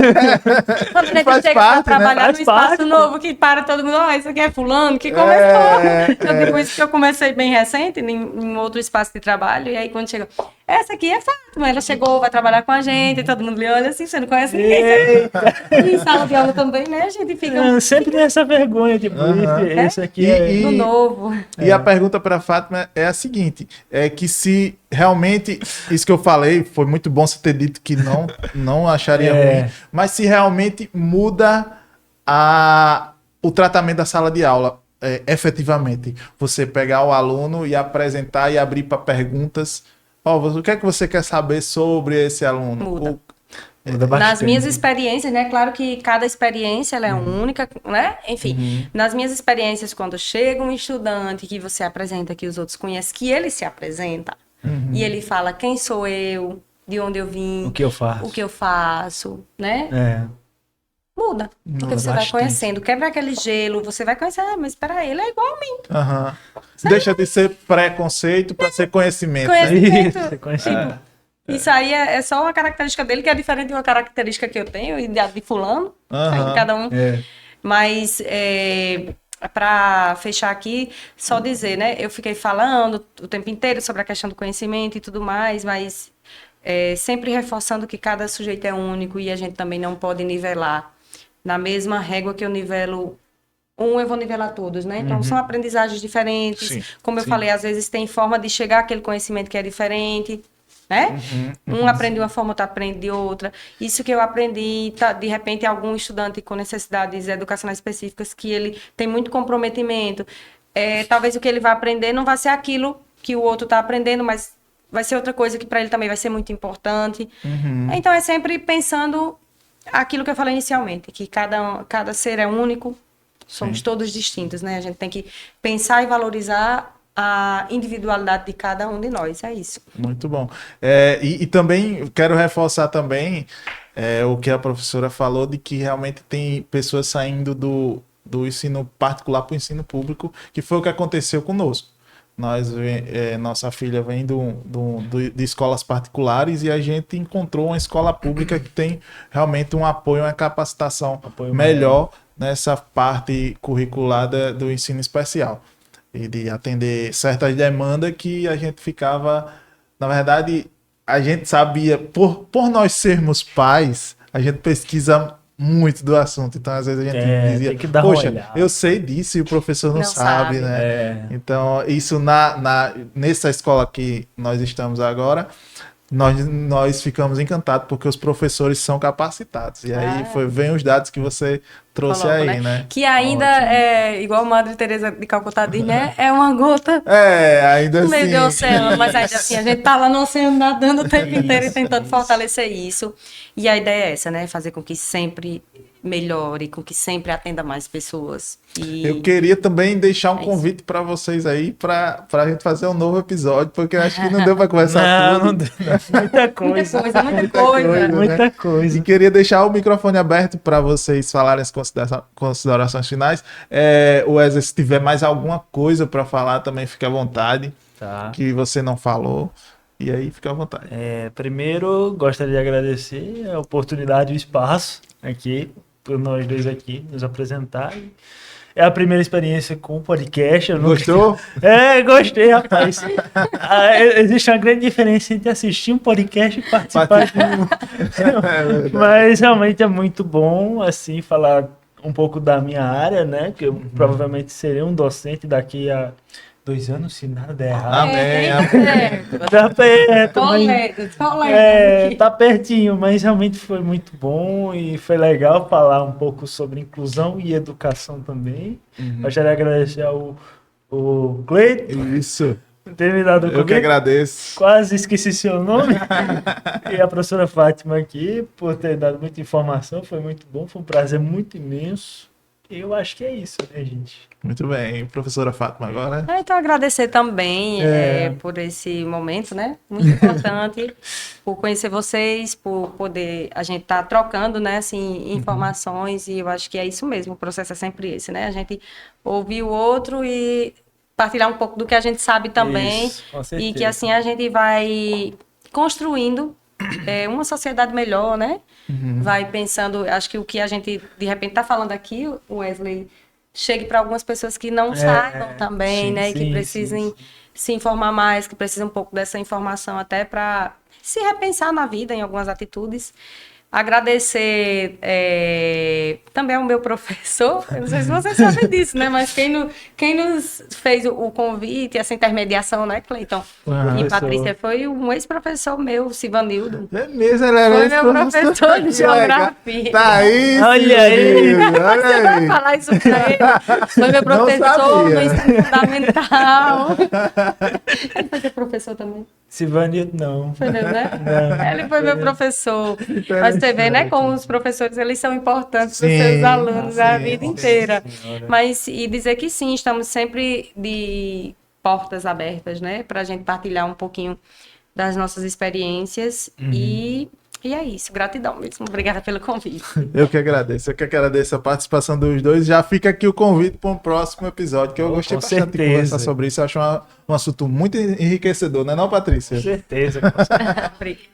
Quando a gente Faz chega parte, pra trabalhar né? num Faz espaço parte, novo, que para todo mundo, isso aqui é fulano, que começou. Eu digo isso que eu comecei bem recente, em outro espaço de trabalho, e aí quando chega, essa aqui é Fátima, ela chegou, vai trabalhar com a gente, e todo mundo lhe olha assim, você não conhece ninguém. E em sala de aula também, né? A gente fica... Sempre tem essa vergonha, tipo, esse aqui é... do novo. E a pergunta para Fátima é a seguinte: é que se realmente isso que eu falei foi muito bom você ter dito que não acharia ruim, mas se realmente muda o tratamento da sala de aula, efetivamente, você pegar o aluno e apresentar e abrir para perguntas. O que é que você quer saber sobre esse aluno? Muda. Muda Nas bastante. minhas experiências, né? Claro que cada experiência ela é única, né? Enfim, nas minhas experiências, quando chega um estudante que você apresenta, que os outros conhecem, que ele se apresenta e ele fala quem sou eu, de onde eu vim, O que eu faço. o que eu faço, né? Muda. Porque você vai bastante. conhecendo, quebra aquele gelo, você vai conhecer, mas espera aí, ele é igual a mim. Aham. Deixa de ser preconceito para ser conhecimento. Né? Conhecimento. Você conhece? Isso aí é só uma característica dele, que é diferente de uma característica que eu tenho e de fulano. Aham. Aí cada um. É. Mas, para fechar aqui, só dizer, né? Eu fiquei falando o tempo inteiro sobre a questão do conhecimento e tudo mais, mas sempre reforçando que cada sujeito é único e a gente também não pode nivelar na mesma régua que eu nivelo eu vou nivelar todos, né? Então, são aprendizagens diferentes. Sim, Como eu sim. falei, às vezes tem forma de chegar àquele conhecimento que é diferente, né? Um aprende de uma forma, outro aprende de outra. Isso que eu aprendi, de repente, algum estudante com necessidades educacionais específicas que ele tem muito comprometimento. Talvez o que ele vai aprender não vai ser aquilo que o outro está aprendendo, mas vai ser outra coisa que para ele também vai ser muito importante. Então, é sempre pensando aquilo que eu falei inicialmente, que cada ser é único, somos todos distintos, né? A gente tem que pensar e valorizar a individualidade de cada um de nós, é isso. Muito bom. E também quero reforçar também o que a professora falou, de que realmente tem pessoas saindo do ensino particular para o ensino público, que foi o que aconteceu conosco. Nossa filha vem de escolas particulares e a gente encontrou uma escola pública que tem realmente um apoio, uma capacitação melhor nessa parte curricular do ensino especial. E de atender certas demandas que a gente ficava... Na verdade, a gente sabia, por nós sermos pais, a gente pesquisa muito do assunto. Então, às vezes, a gente dizia, tem que dar uma poxa, olhada. eu sei disso e o professor não sabe, né? Então, isso nessa escola que nós estamos agora, nós ficamos encantados porque os professores são capacitados. E aí vem os dados que você trouxe Coloco, aí, né? Que ainda é, igual a Madre Teresa de Calcutá diz, né? É uma gota Ainda no meio assim. do oceano, mas ainda assim, a gente tá lá no oceano nadando o tempo inteiro e tentando fortalecer isso. E a ideia é essa, né? Fazer com que sempre melhore, com que sempre atenda mais pessoas. Eu queria também deixar um convite para vocês aí, para a gente fazer um novo episódio, porque eu acho que não deu para conversar tudo. Não deu. Muita coisa. Muita coisa. E queria deixar o microfone aberto para vocês falarem as considerações finais. Wesley, se tiver mais alguma coisa para falar, também fique à vontade, que você não falou. E aí, fica à vontade. Primeiro, gostaria de agradecer a oportunidade e o espaço aqui, por nós dois aqui, nos apresentar. É a primeira experiência com o podcast. Gostou? Gostei, rapaz. Existe uma grande diferença entre assistir um podcast e participar de um. Mas realmente é muito bom, assim, falar um pouco da minha área, né? Que eu provavelmente serei um docente daqui a 2 anos, se nada der errado. Amém. Tá perto, Tá pertinho, mas realmente foi muito bom e foi legal falar um pouco sobre inclusão e educação também. Gostaria de agradecer ao Cleiton. Isso. Ter me dado Eu que agradeço. Quase esqueci seu nome. E a professora Fátima aqui, por ter dado muita informação, foi muito bom, foi um prazer muito imenso. Eu acho que é isso, né, gente? Muito bem. Professora Fátima, agora. Então, agradecer também por esse momento, né? Muito importante, por conhecer vocês, por poder a gente estar trocando, né, assim, informações, e eu acho que é isso mesmo, o processo é sempre esse, né? A gente ouvir o outro e partilhar um pouco do que a gente sabe também, Isso, com certeza. e que assim a gente vai construindo uma sociedade melhor, né? Vai pensando, acho que o que a gente de repente está falando aqui, o Wesley chegue para algumas pessoas que não saibam também, sim, né? E que sim, precisem sim. se informar mais, que precisam um pouco dessa informação até para se repensar na vida em algumas atitudes. Agradecer também ao meu professor, eu não sei se vocês sabem disso, né? Mas quem nos fez o convite, essa intermediação, né, Cleiton? Aham. E Patrícia, foi um ex-professor meu, Sivanildo. É mesmo, ela era Foi meu professor de Que geografia. legal. Tá aí, Olha aí. Silvio, Você olha vai aí. falar isso pra ele? Foi meu Não professor no sabia. ensino fundamental. Ele foi seu professor também? Sivanildo, não. Foi meu, né? Não. Ele foi meu professor. Mas você vê, né, como os professores, eles são importantes para os seus Sim, alunos a sim, vida sim, inteira. senhora. Mas, e dizer que sim, estamos sempre de portas abertas, né, para a gente partilhar um pouquinho das nossas experiências. E é isso, gratidão mesmo. Obrigada pelo convite. Eu que agradeço a participação dos dois. Já fica aqui o convite para um próximo episódio, que eu Oh, gostei com bastante de certeza. conversar sobre isso. Eu acho um assunto muito enriquecedor, não é não, Patrícia? Com certeza. Com certeza. Obrigada.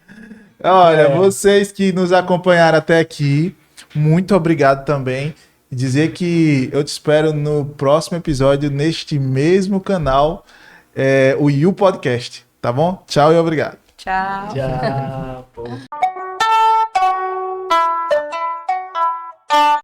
Olha, vocês que nos acompanharam até aqui, muito obrigado também. E dizer que eu te espero no próximo episódio, neste mesmo canal, o You Podcast, tá bom? Tchau e obrigado. Tchau. Tchau. Pô.